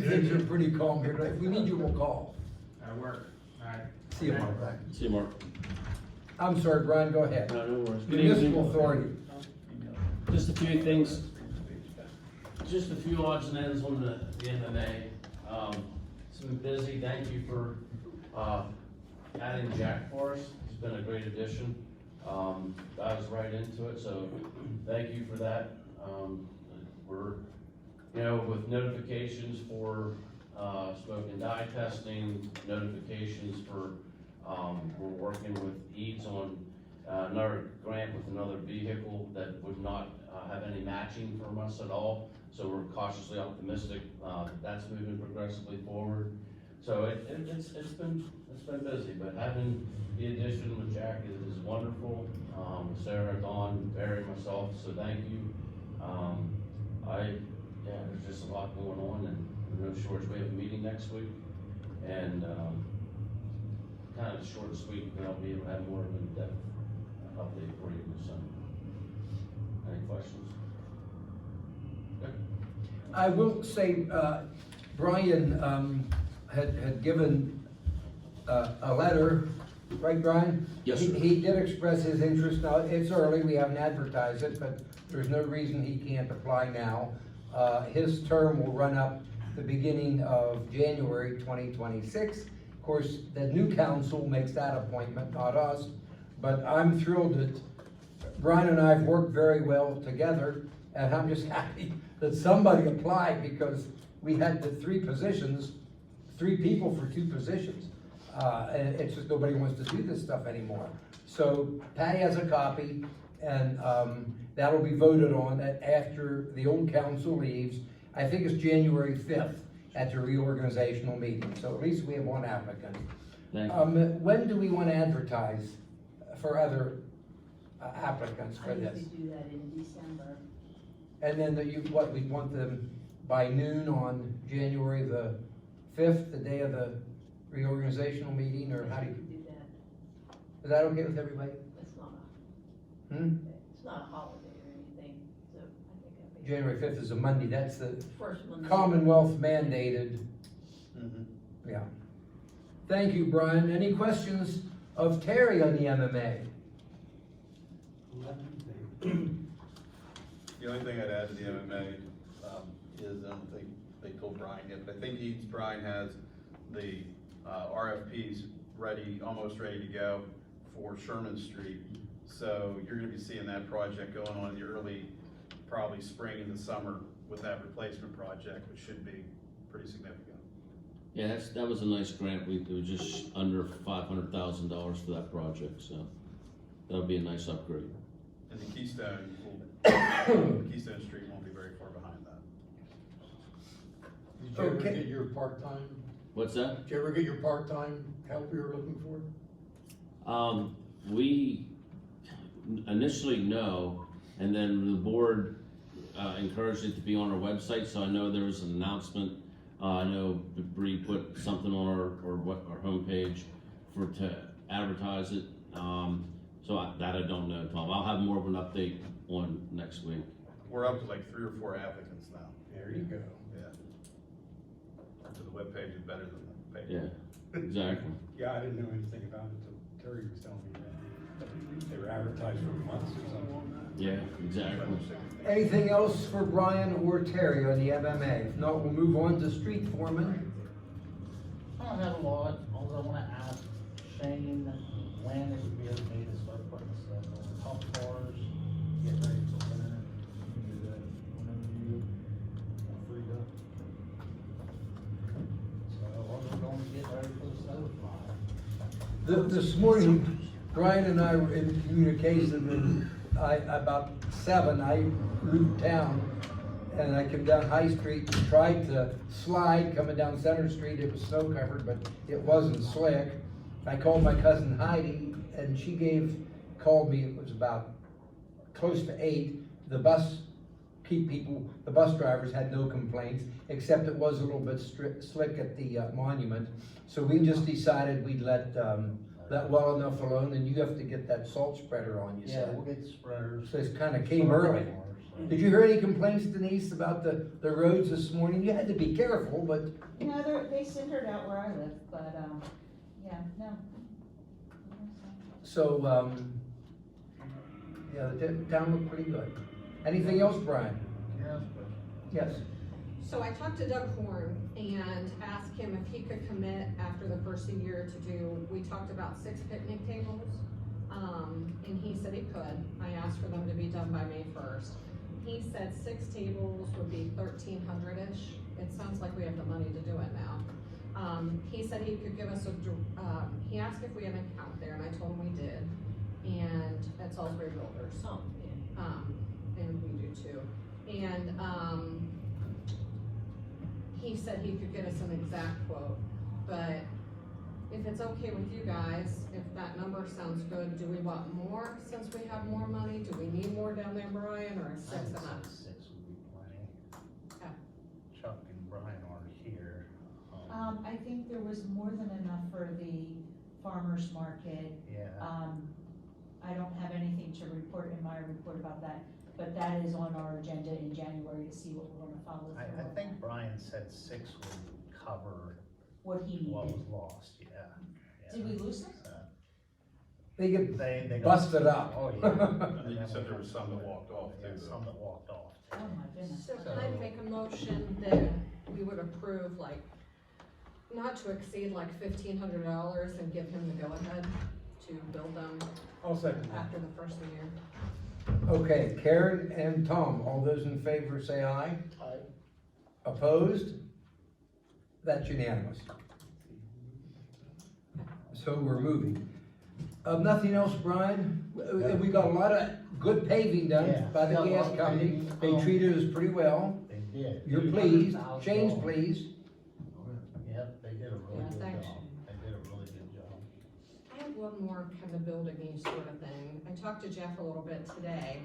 things are pretty calm here tonight. If we need you, we'll call. I work. Alright. See you, Mark. See you, Mark. I'm sorry, Brian, go ahead. No worries. Municipal authority. Just a few things, just a few odds and ends on the MMA. It's been busy, thank you for, adding Jack for us, he's been a great addition. I was right into it, so thank you for that. We're, with notifications for, smoke and dye testing, notifications for, we're working with EADS on another grant with another vehicle that would not have any matching from us at all. So we're cautiously optimistic that's moving progressively forward. So it's been busy, but having the addition with Jack is wonderful. Sarah, Dawn, Barry, myself, so thank you. There's just a lot going on, and no shortage. We have a meeting next week, and kind of short and sweet, but I'll be able to have more of an in-depth update for you in December. Any questions? Okay. I will say, Brian, had given, a letter, right, Brian? Yes, sir. He did express his interest. Now, it's early, we haven't advertised it, but there's no reason he can't apply now. His term will run up the beginning of January 2026. Of course, the new council makes that appointment, not us, but I'm thrilled that Brian and I have worked very well together, and I'm just happy that somebody applied, because we had the three people for two positions. And it's just nobody wants to do this stuff anymore. So Patty has a copy, and that'll be voted on after the old council leaves. I think it's January 5th at the reorganizational meeting, so at least we have one applicant. Thank you. When do we want to advertise for other applicants for I this? usually do that in December. And then we want them by noon on January the 5th, the day of the reorganizational meeting, or how do you? Do that. Is that okay with everybody? It's not Hmm? it's not a holiday or anything, so I think that'd be. January 5th is a Monday, that's the First Monday. Commonwealth mandated, Mhm. yeah. Thank you, Brian. Any questions of Terry on the MMA? The only thing I'd add to the MMA, is, I don't think they told Brian yet, but I think Brian has the, RFPs ready, almost ready to go for Sherman Street. So you're gonna be seeing that project going on in the early, probably spring and the summer with that replacement project, which should be pretty significant. Yeah, that was a nice grant. It was just under $500,000 for that project, so that'll be a nice upgrade. And the Keystone, Keystone Street won't be very far behind that. Did you ever Okay. get your part-time, What's that? did you ever get your part-time help you were looking for? We initially no, and then the board encouraged it to be on our website, so I know there was an announcement. I know Bree put something on our homepage to advertise it. That I don't know, Tom. I'll have more of an update on next week. We're up to like 3 or 4 applicants now. There you go. Yeah. So the webpage is better than the page. Yeah, exactly. Yeah, I didn't know anything about it until Terry was telling me that. They were advertised for months or something. Yeah, exactly. Anything else for Brian or Terry on the MMA? If not, we'll move on to street foreman. I don't have a lot, although I wanna ask Shane when it would be okay to start putting stuff on the top cars, get ready for winter. You can do that whenever you are freed up. So, we're going to get ready for the snow fly. This morning, Brian and I were in communication, and about 7, I moved town, and I came down High Street and tried to slide coming down Center Street. It was snow covered, but it wasn't slick. I called my cousin Heidi, and she called me, it was about close to 8. The bus drivers had no complaints, except it was a little bit slick at the monument. So we just decided we'd let well enough alone, and you have to get that salt spreader on, you Yeah, said. we'll get spreaders. So it kinda came early. Did you hear any complaints, Denise, about the roads this morning? You had to be careful, but You know, they centered out where I live, but, yeah, no. so, yeah, the town looked pretty good. Anything else, Brian? Yes, but Yes. So I talked to Doug Horn and asked him if he could commit after the first of the year to do, we talked about 6 picnic tables. And he said he could. I asked for them to be done by May 1st. He said 6 tables would be 1,300-ish. It sounds like we have the money to do it now. He said he could give us he asked if we had an account there, and I told him we did. And that's Salisbury Builders. Oh, yeah. And we do too. And, he said he could get us an exact quote, but if it's okay with you guys, if that number sounds good, do we want more since we have more money? Do we need more down there, Brian, or is 6 I would enough? say 6 would be plenty. Okay. Chuck and Brian are here. I think there was more than enough for the farmer's market. Yeah. I don't have anything to report in my report about that, but that is on our agenda in January to see what we're gonna follow I through. think Brian said 6 would cover What he what was needed. lost, yeah. Did we lose some? They get They got. busted up. Oh, yeah. And you said there was some that walked off Yeah, too. some that walked off. Oh, my goodness. So can I make a motion that we would approve, like, not to exceed like $1,500 and give him the go-ahead to build them I'll second that. after the first of the year? Okay, Karen and Tom, all those in favor say aye. Aye. Opposed? That's unanimous. So we're moving. Nothing else, Brian? We got a lot of good paving done Yeah. by the Got a lot gas of company. paving. They treated us pretty well. They did. You're pleased, Shane's $200,000. pleased. Yep, they did a really Yeah, good thanks, job. They did a really good job. I have one more kind of building-y sort of thing. I talked to Jeff a little bit today.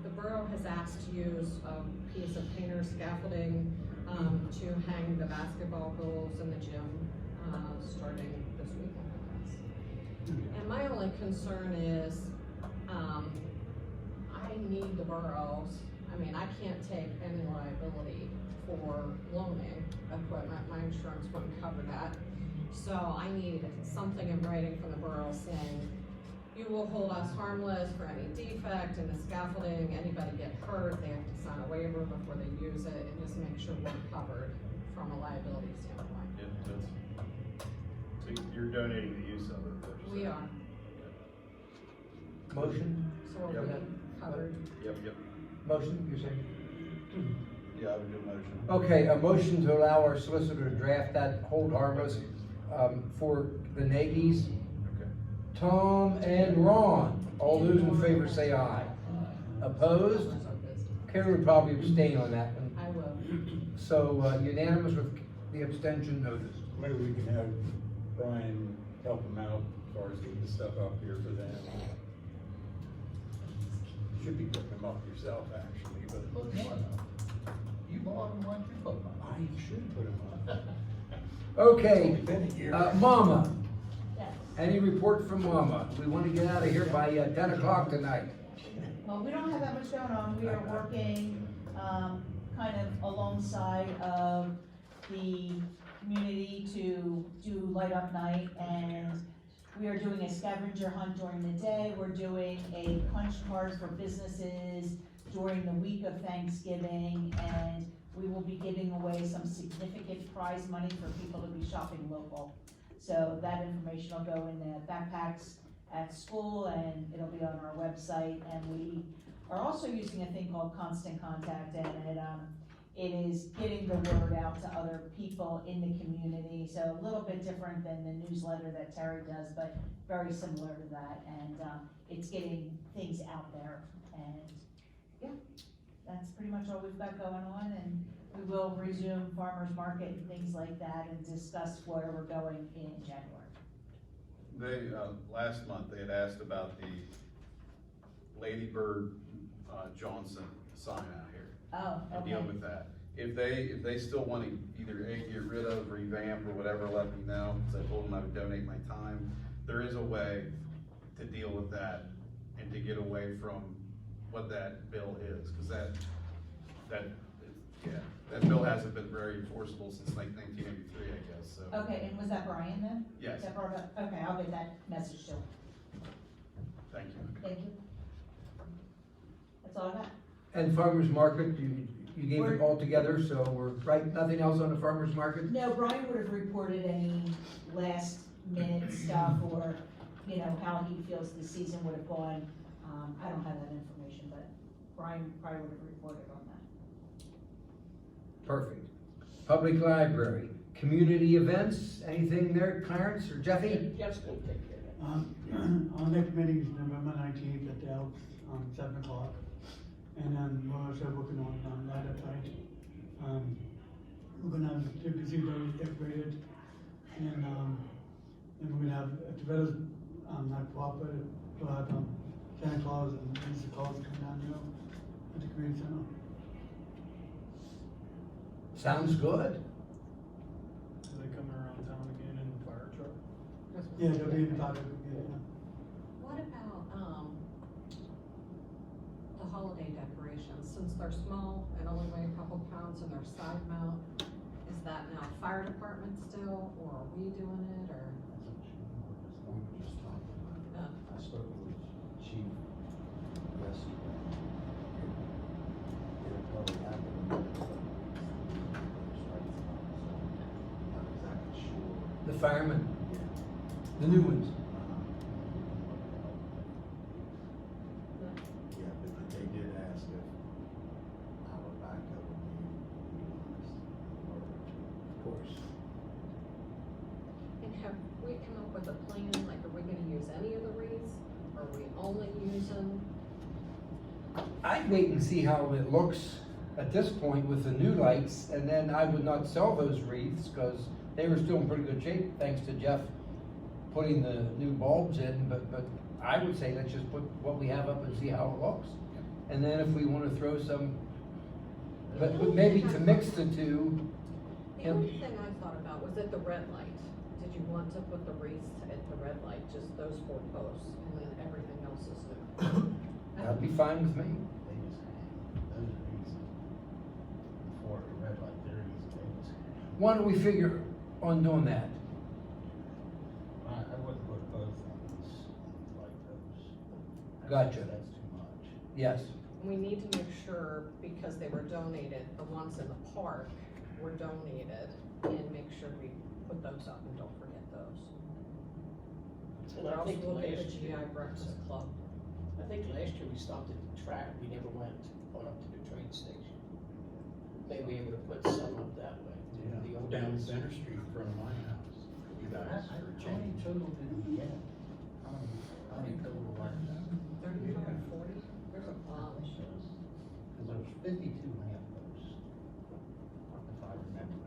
The borough has asked to use a piece of painter scaffolding to hang the basketball goals in the gym, starting this weekend, I guess. And my only concern is, I need the boroughs, I mean, I can't take any liability for loaning equipment, my insurance wouldn't cover that. So I need something in writing from the borough saying, you will hold us harmless for any defect in the scaffolding, anybody get hurt, they have to sign a waiver before they use it, and just make sure we're covered from a liability standpoint. Yeah, that's, so you're donating the use of it. that's what We you're are, Motion? so we're Yep. covered. saying? Yep. Motion, you're saying? Yeah, I would do a motion. Okay, a motion to allow our solicitor to draft that hold harmless, for the Nagy's. Okay. Tom and Ron, all those in favor say aye. Opposed? Karen would probably abstain on that one. I will. So unanimous with the abstention notice. Maybe we can have Brian help them out as far as getting the stuff up here for them. You should be putting them up yourself, actually, but Put one up. You bought them, why don't you put them up? I should put them up. Okay, It's only been a year. Mama, Yes. any report from Mama? We want to get out of here by 10 o'clock tonight. Well, we don't have that much going on. We are working, kind of alongside of the community to do light up night, and we are doing a scavenger hunt during the day. We're doing a punch card for businesses during the week of Thanksgiving, and we will be giving away some significant prize money for people to be shopping local. So that information will go in the backpacks at school, and it'll be on our website. And we are also using a thing called Constant Contact, and it is getting the word out to other people in the community. So a little bit different than the newsletter that Terry does, but very similar to that. And it's getting things out there. And yeah, that's pretty much all we've got going on. And we will resume farmers market and things like that and discuss where we're going in January. They, last month, they had asked about the Lady Bird, Johnson sign out here. Oh, And okay. deal with that. If they still wanna either A, get rid of, revamp, or whatever, let me know, cause I told them I would donate my time. There is a way to deal with that and to get away from what that bill is, cause that bill hasn't been very enforceable since like 1983, I guess, so. Okay, and was that Brian then? Yes. That brought up, okay, I'll get that message to him. Thank you. Thank you. That's all I got. And farmer's market, you gave it We're- all together, so we're, right, nothing else on the farmer's market? No, Brian would have reported any last minute stuff or, you know, how he feels the season would have gone. I don't have that information, but Brian probably would have reported on that. Perfect. Public library, community events, anything there, Clarence or Jeffy? Jeff's gonna take care of that. Our next meeting is November 19th at the Elks, 7 o'clock. And then we're also working on light up night. We're gonna have the gazebo decorated. And we're gonna have, at the village, not cooperative, we'll have, Santa Claus and Mr. Claus come down, you know, at the community center. Sounds good. Do they come around town again in the fire truck? Yeah, they'll be in the park, yeah. What about, the holiday decorations, since they're small and only weigh a couple pounds and they're side mount, is that now fire department still, or are we doing it, or? Yeah. I spoke with Chief yesterday. It'll probably happen. Not exactly sure. The firemen, Yeah. the new ones. Yeah, but they did ask if our backup would be utilized. Of course. And have we come up with a plan, like, are we gonna use any of the wreaths, or are we only using? I'd wait and see how it looks at this point with the new lights, and then I would not sell those wreaths, because they were still in pretty good shape, thanks to Jeff putting the new bulbs in, but I would say let's just put what we have up and see how it looks. And then if we wanna throw some, but maybe to mix the two. The only thing I thought about was at the red light, did you want to put the wreaths at the red light, just those 4 posts, and then everything else is new? That'd be fine with me. They just hang, those are easy. Before the red light, they're easy, they just hang. Why don't we figure on doing that? I wouldn't put both ones like those. Gotcha. That's too much. Yes. We need to make sure, because they were donated, the ones in the park were donated, and make sure we put those up and don't forget those. And We're I also think looking at the last GI year, Breakfast Club. I think last year we stopped at the track, we never went on up to the train station. Maybe able to put some up that way. Yeah, The old down ones. Center Street in front of my house. You guys How are many changing. total did we get? How many total lights? 35, 40, there's a lot. Cause there was 52 lamp posts, if I remember.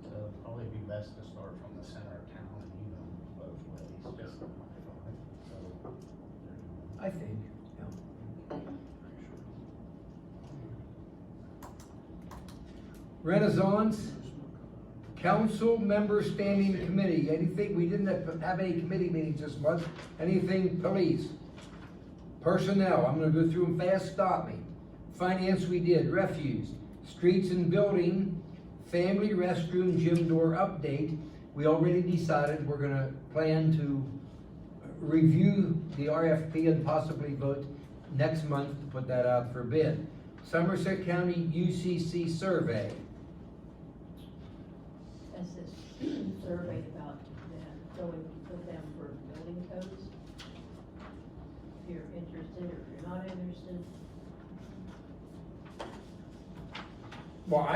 So it'd probably be best to start from the center of town and use them both ways. Yes. So, I think, yeah. Renaissance Council Member Standing Committee, anything, we didn't have any committee meetings this month, anything police? Personnel, I'm gonna go through them fast, stop me. Finance we did, refuse, streets and building, family restroom gym door update. We already decided we're gonna plan to review the RFP and possibly vote next month to put that out for bid. Somerset County UCC survey. That's this survey about that, going with them for building codes. If you're interested or if you're not interested. Well,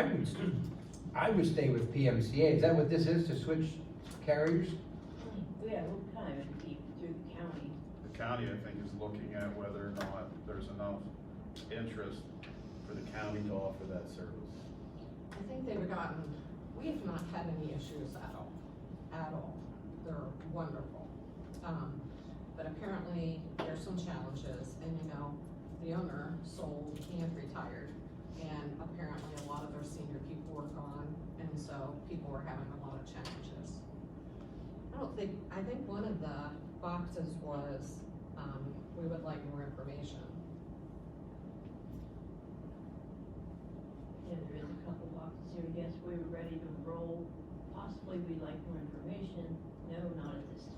I would stay with PMCA. Is that what this is, to switch carriers? Yeah, we're kind of deep through the county. The county, I think, is looking at whether or not there's enough interest for the county to offer that service. I think they've gotten, we have not had any issues at all, at all. They're wonderful. But apparently there's some challenges, and you know, the owner sold and retired, and apparently a lot of their senior people were gone, and so people were having a lot of challenges. I think one of the boxes was, we would like more information. Yeah, there is a couple boxes here, yes, we were ready to enroll, possibly we'd like more information, no, not at this time.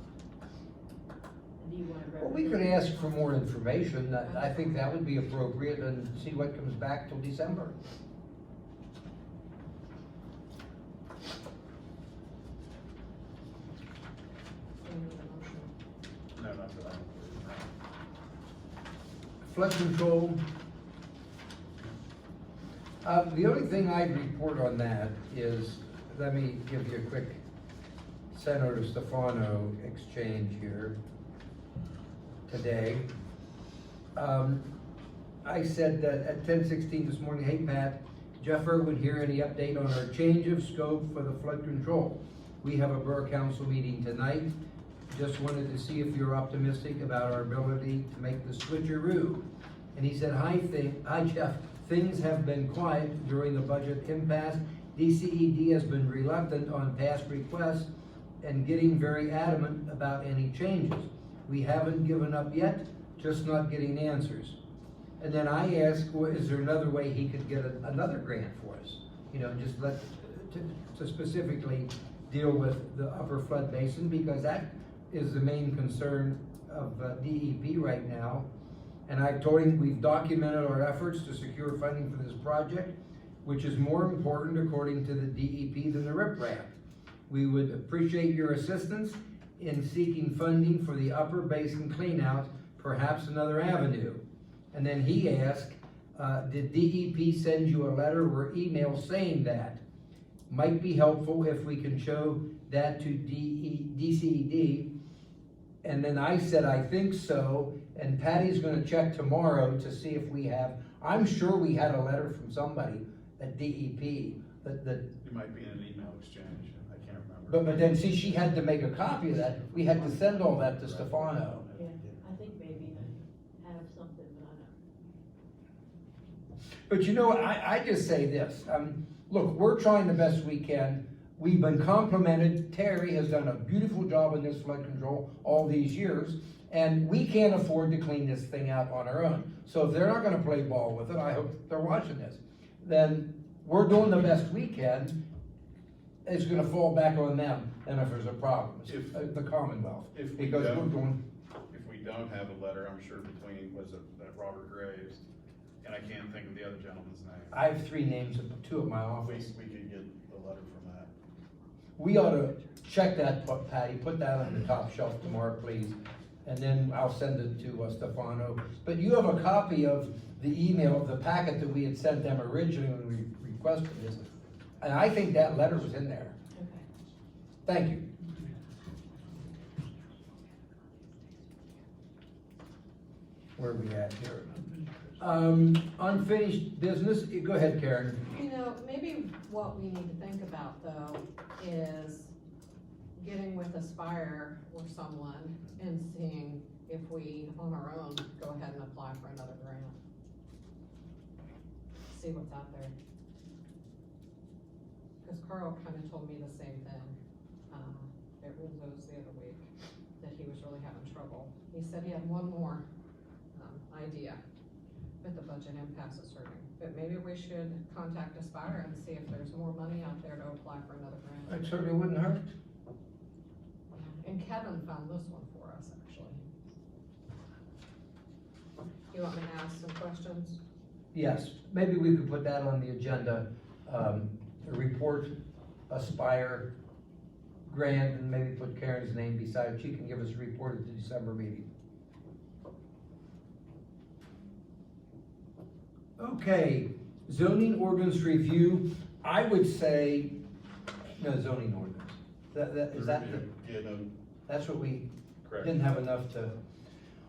Do you want to Well, we could ask for more information. I think that would be appropriate, and see what comes back till December. We need a motion. No, not that I. Flood control. The only thing I'd report on that is, let me give you a quick Senator Stefano exchange here today. I said that at 10:16 this morning, hey Pat, Jeff Irwin here, any update on our change of scope for the flood control? We have a borough council meeting tonight. Just wanted to see if you're optimistic about our ability to make the switcheroo. And he said, hi Jeff, things have been quiet during the budget impasse. DCED has been reluctant on past requests and getting very adamant about any changes. We haven't given up yet, just not getting answers. And then I asked, well, is there another way he could get another grant for us? You know, just to specifically deal with the upper flood basin, because that is the main concern of DEP right now. And I told him we've documented our efforts to secure funding for this project, which is more important according to the DEP than the riprap. We would appreciate your assistance in seeking funding for the upper basin cleanout, perhaps another avenue. And then he asked, did DEP send you a letter or email saying that? Might be helpful if we can show that to DCED. And then I said, I think so, and Patty's gonna check tomorrow to see if we have, I'm sure we had a letter from somebody at DEP that You might be in an email exchange, I can't remember. but then see, she had to make a copy of that. We had to send all that to Stefano. Yeah, I think maybe I have something, but I don't. But you know, I just say this, look, we're trying the best we can. we've been complimented, Terry has done a beautiful job in this flood control all these years, and we can't afford to clean this thing out on our own. So if they're not gonna play ball with it, I hope they're watching this, then we're doing the best we can. It's gonna fall back on them, and if there's a problem, it's the Commonwealth, If we because we're don't- doing, If we don't have a letter, I'm sure between, was it Robert Graves, and I can't think of the other gentleman's name. I have 3 names, 2 at my We office. could get a letter from that. We ought to check that, Patty, put that on the top shelf tomorrow, please, and then I'll send it to Stefano. But you have a copy of the email, of the packet that we had sent them originally when we requested this, and I think that letter was in there. Okay. Thank you. Where are we at here? Unfinished business, go ahead, Karen. You know, maybe what we need to think about though is getting with Aspire or someone and seeing if we, on our own, go ahead and apply for another grant. See what's out there. Cause Carl kinda told me the same thing, it was those the other week, that he was really having trouble. He said he had one more, idea, but the budget impasse is hurting. But maybe we should contact Aspire and see if there's more money out there to apply for another grant. It certainly wouldn't hurt. And Kevin found this one for us, actually. You want me to ask some questions? Yes, maybe we could put that on the agenda, a report, Aspire grant, and maybe put Karen's name beside it. She can give us a report at the December meeting. Okay, zoning ordinance review, I would say, no, zoning ordinance. Is that the, Yeah, no, that's what we correct. didn't have enough to.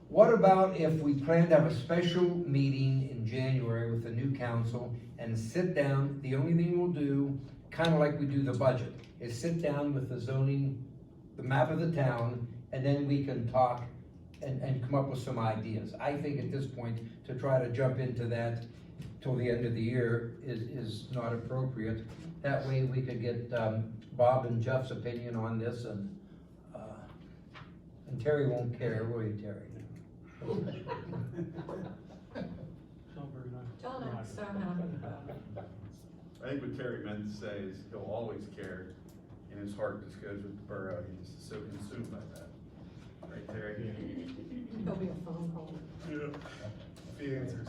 What about if we plan to have a special meeting in January with the new council and sit down, the only thing we'll do, kinda like we do the budget, is sit down with the zoning, the map of the town, and then we can talk and come up with some ideas. I think at this point, to try to jump into that till the end of the year is not appropriate. That way we could get, Bob and Jeff's opinion on this, and Terry won't care, will you, Terry? John, I'm so happy about it. I think what Terry meant to say is he'll always care, and his heart just goes with the borough, he's just so consumed by that. Right, Terry? There'll be a phone call. Yeah. If he answers.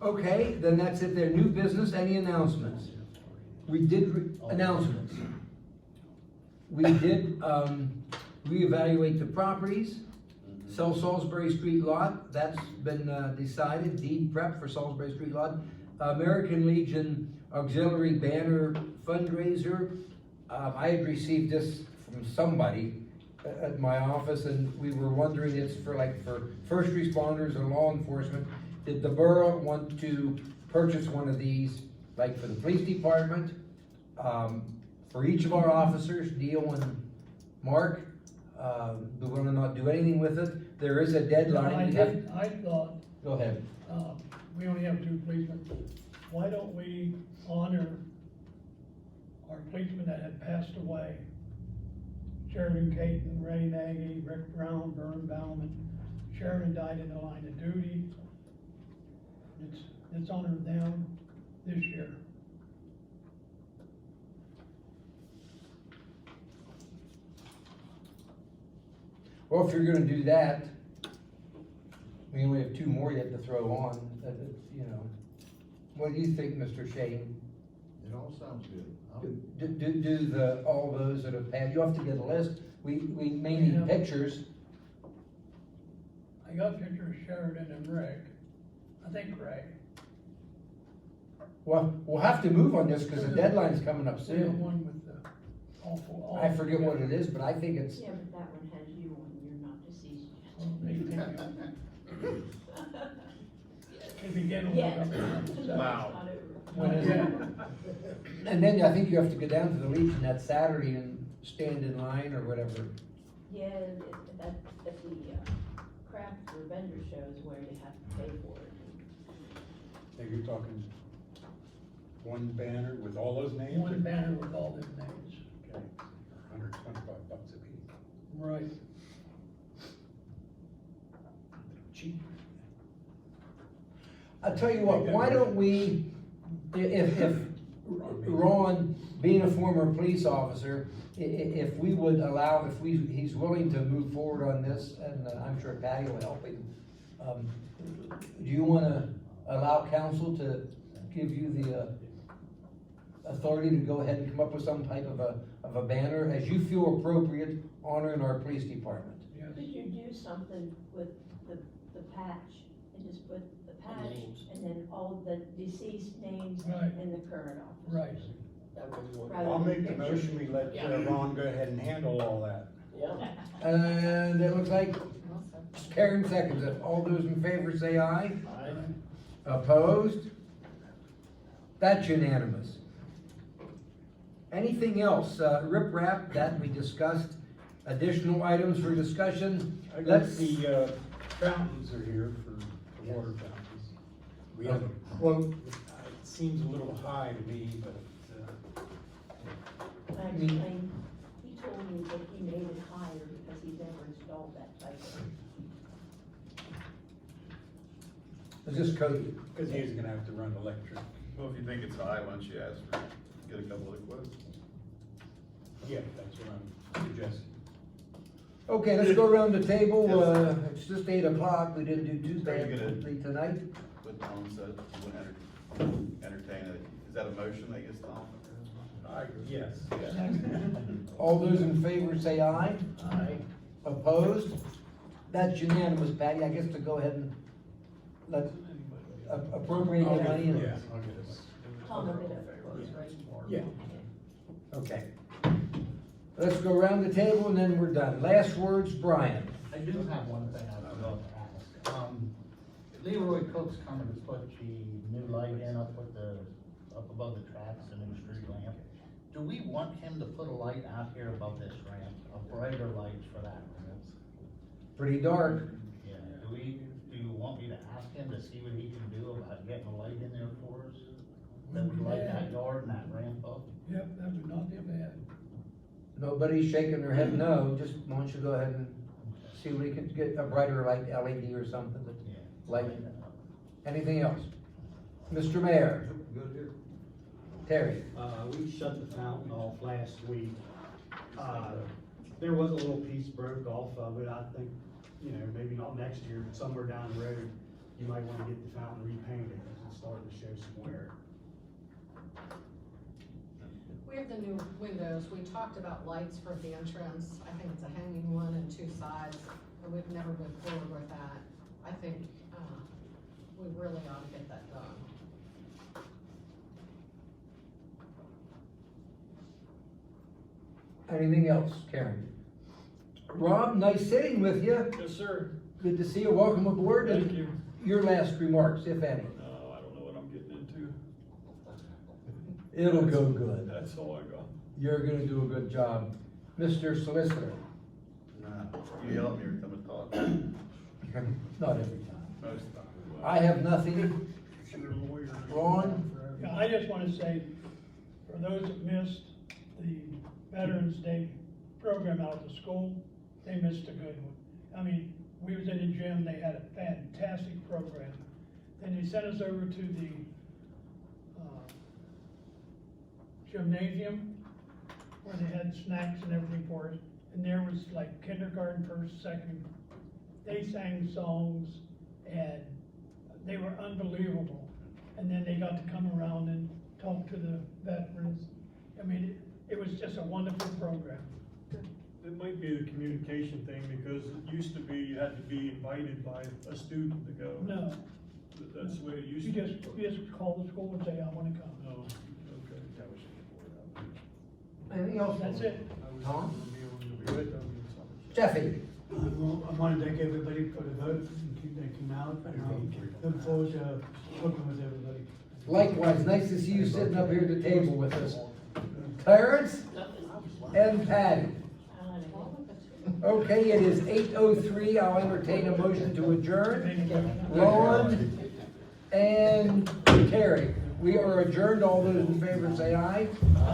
Okay, then that's it there. New business, any announcements? We did, announcements. We did, reevaluate the properties. Sell Salisbury Street lot, that's been, decided, deed prep for Salisbury Street lot. American Legion Auxiliary Banner fundraiser. I had received this from somebody at my office, and we were wondering, it's for first responders or law enforcement. Did the borough want to purchase one of these, like for the police department, for each of our officers, Neil and Mark? Do we wanna not do anything with it? There is a deadline. I thought, Go ahead. we only have 2 policemen. Why don't we honor our policemen that had passed away? Sheridan Caton, Ray Nagy, Rick Brown, Vern Bauman. Sheridan died in the line of duty. Let's honor them this year. Well, if you're gonna do that, we only have 2 more yet to throw on, you know. What do you think, Mr. Shane? It all sounds good. Do all those that have passed, you have to get a list, we may need Yeah. pictures. I got pictures of Sheridan and Rick. I think Ray. Well, we'll have to move on this, cause the deadline's coming up The soon. one with the awful. I forget what it is, but I think it's, Yeah, but that one has you on, you're not deceased If you get a yet. little. Wow. when is it? And then I think you have to go down to the Legion that Saturday and stand in line or whatever. Yeah, at the craft or vendor shows where you have to pay for it. Yeah, you're talking one banner with all those names? One banner with all their names. Okay, $125 a piece. Right. Cheap. I'll tell you what, why don't we, if Ron, being a former police officer, if we would allow, he's willing to move forward on this, and I'm sure Patty will help him. Do you wanna allow council to give you the authority to go ahead and come up with some type of a banner as you feel appropriate honoring our police department? Could you do something with the patch and just put the patch names. and then all the deceased names Right. and the current officers? Right. That would be one. Rather I'll than make the picture. motion, we let Ron go ahead and handle all that. Yeah. And it looks like Karen seconds it. All those in favor say aye. Aye. Opposed? That's unanimous. Anything else, riprap that we discussed, additional items for discussion? I got Let's, the fountains are here for the water fountains. We have, well, it seems a little high to me, but, I explained, he told me that he made it higher because he's never installed that type of. is this code? because he's gonna have to run electric. Well, if you think it's high, why don't you ask for, get a couple of quotes? Yeah, that's what I'm suggesting. Okay, let's go around the table. It's just 8 o'clock. We didn't do too Very good. badly tonight. What Tom said, you wouldn't entertain it. Is that a motion, I guess, Tom? Yes. All those in favor say aye. Aye. Opposed? That's unanimous, Patty. I guess to go ahead and let appropriate the money. and- Yeah, I'll get it. Tom will get a quote, right? Yeah. Okay. Let's go around the table and then we're done. Last words, Brian. I do have one thing I would love to ask. Leroy Cook's coming to put the new light in up above the tracks, the new street lamp. Do we want him to put a light out here above this ramp, a brighter light for that ramp? Pretty dark. Yeah, do you want me to ask him to see what he can do about getting a light in there for us? That would light that yard and that ramp up? Yep, that would not be bad. Nobody's shaking their head no. Just why don't you go ahead and see if we can get a brighter light, LED or something that Yeah. light. Anything else? Mr. Mayor, Good here. Terry. We shut the fountain off last week. There was a little piece broke off of it. I think, maybe not next year, but somewhere down the road, you might wanna get the fountain repainted, because it's starting to show some wear. We have the new windows, we talked about lights for the entrance, I think it's a hanging one and 2 sides, but we've never moved forward with that. I think, we really ought to get that done. Anything else, Karen? Rob, nice sitting with you. Yes, sir. Good to see you. Welcome aboard. Thank And you. your last remarks, if any. I don't know what I'm getting into. It'll go good. That's all I got. You're gonna do a good job. Mr. Solicitor. Nah, you yell at me every time I talk, Not every time. most of the time. I have nothing. Ron? Yeah, I just wanna say, for those that missed the Veterans Day program out at the school, they missed a good one. I mean, we was in the gym, they had a fantastic program. Then they sent us over to the, gymnasium, where they had snacks and everything for us. And there was like kindergarten, first, second, they sang songs and they were unbelievable. And then they got to come around and talk to the veterans. I mean, it was just a wonderful program. It might be the communication thing, because it used to be you had to be invited by a student to go. No, That's the way it used you to be. just call the school and say, I wanna come. Oh, okay. Anything else? That's it. Tom? Good. Jeffy? I want to thank everybody for the vote, they came out, and look forward to working with everybody. Likewise, nice to see you sitting up here at the table with us. Clarence and Patty. Okay, it is 8:03. I'll entertain a motion to adjourn. Ron and Terry. We are adjourned. All those in favor say aye.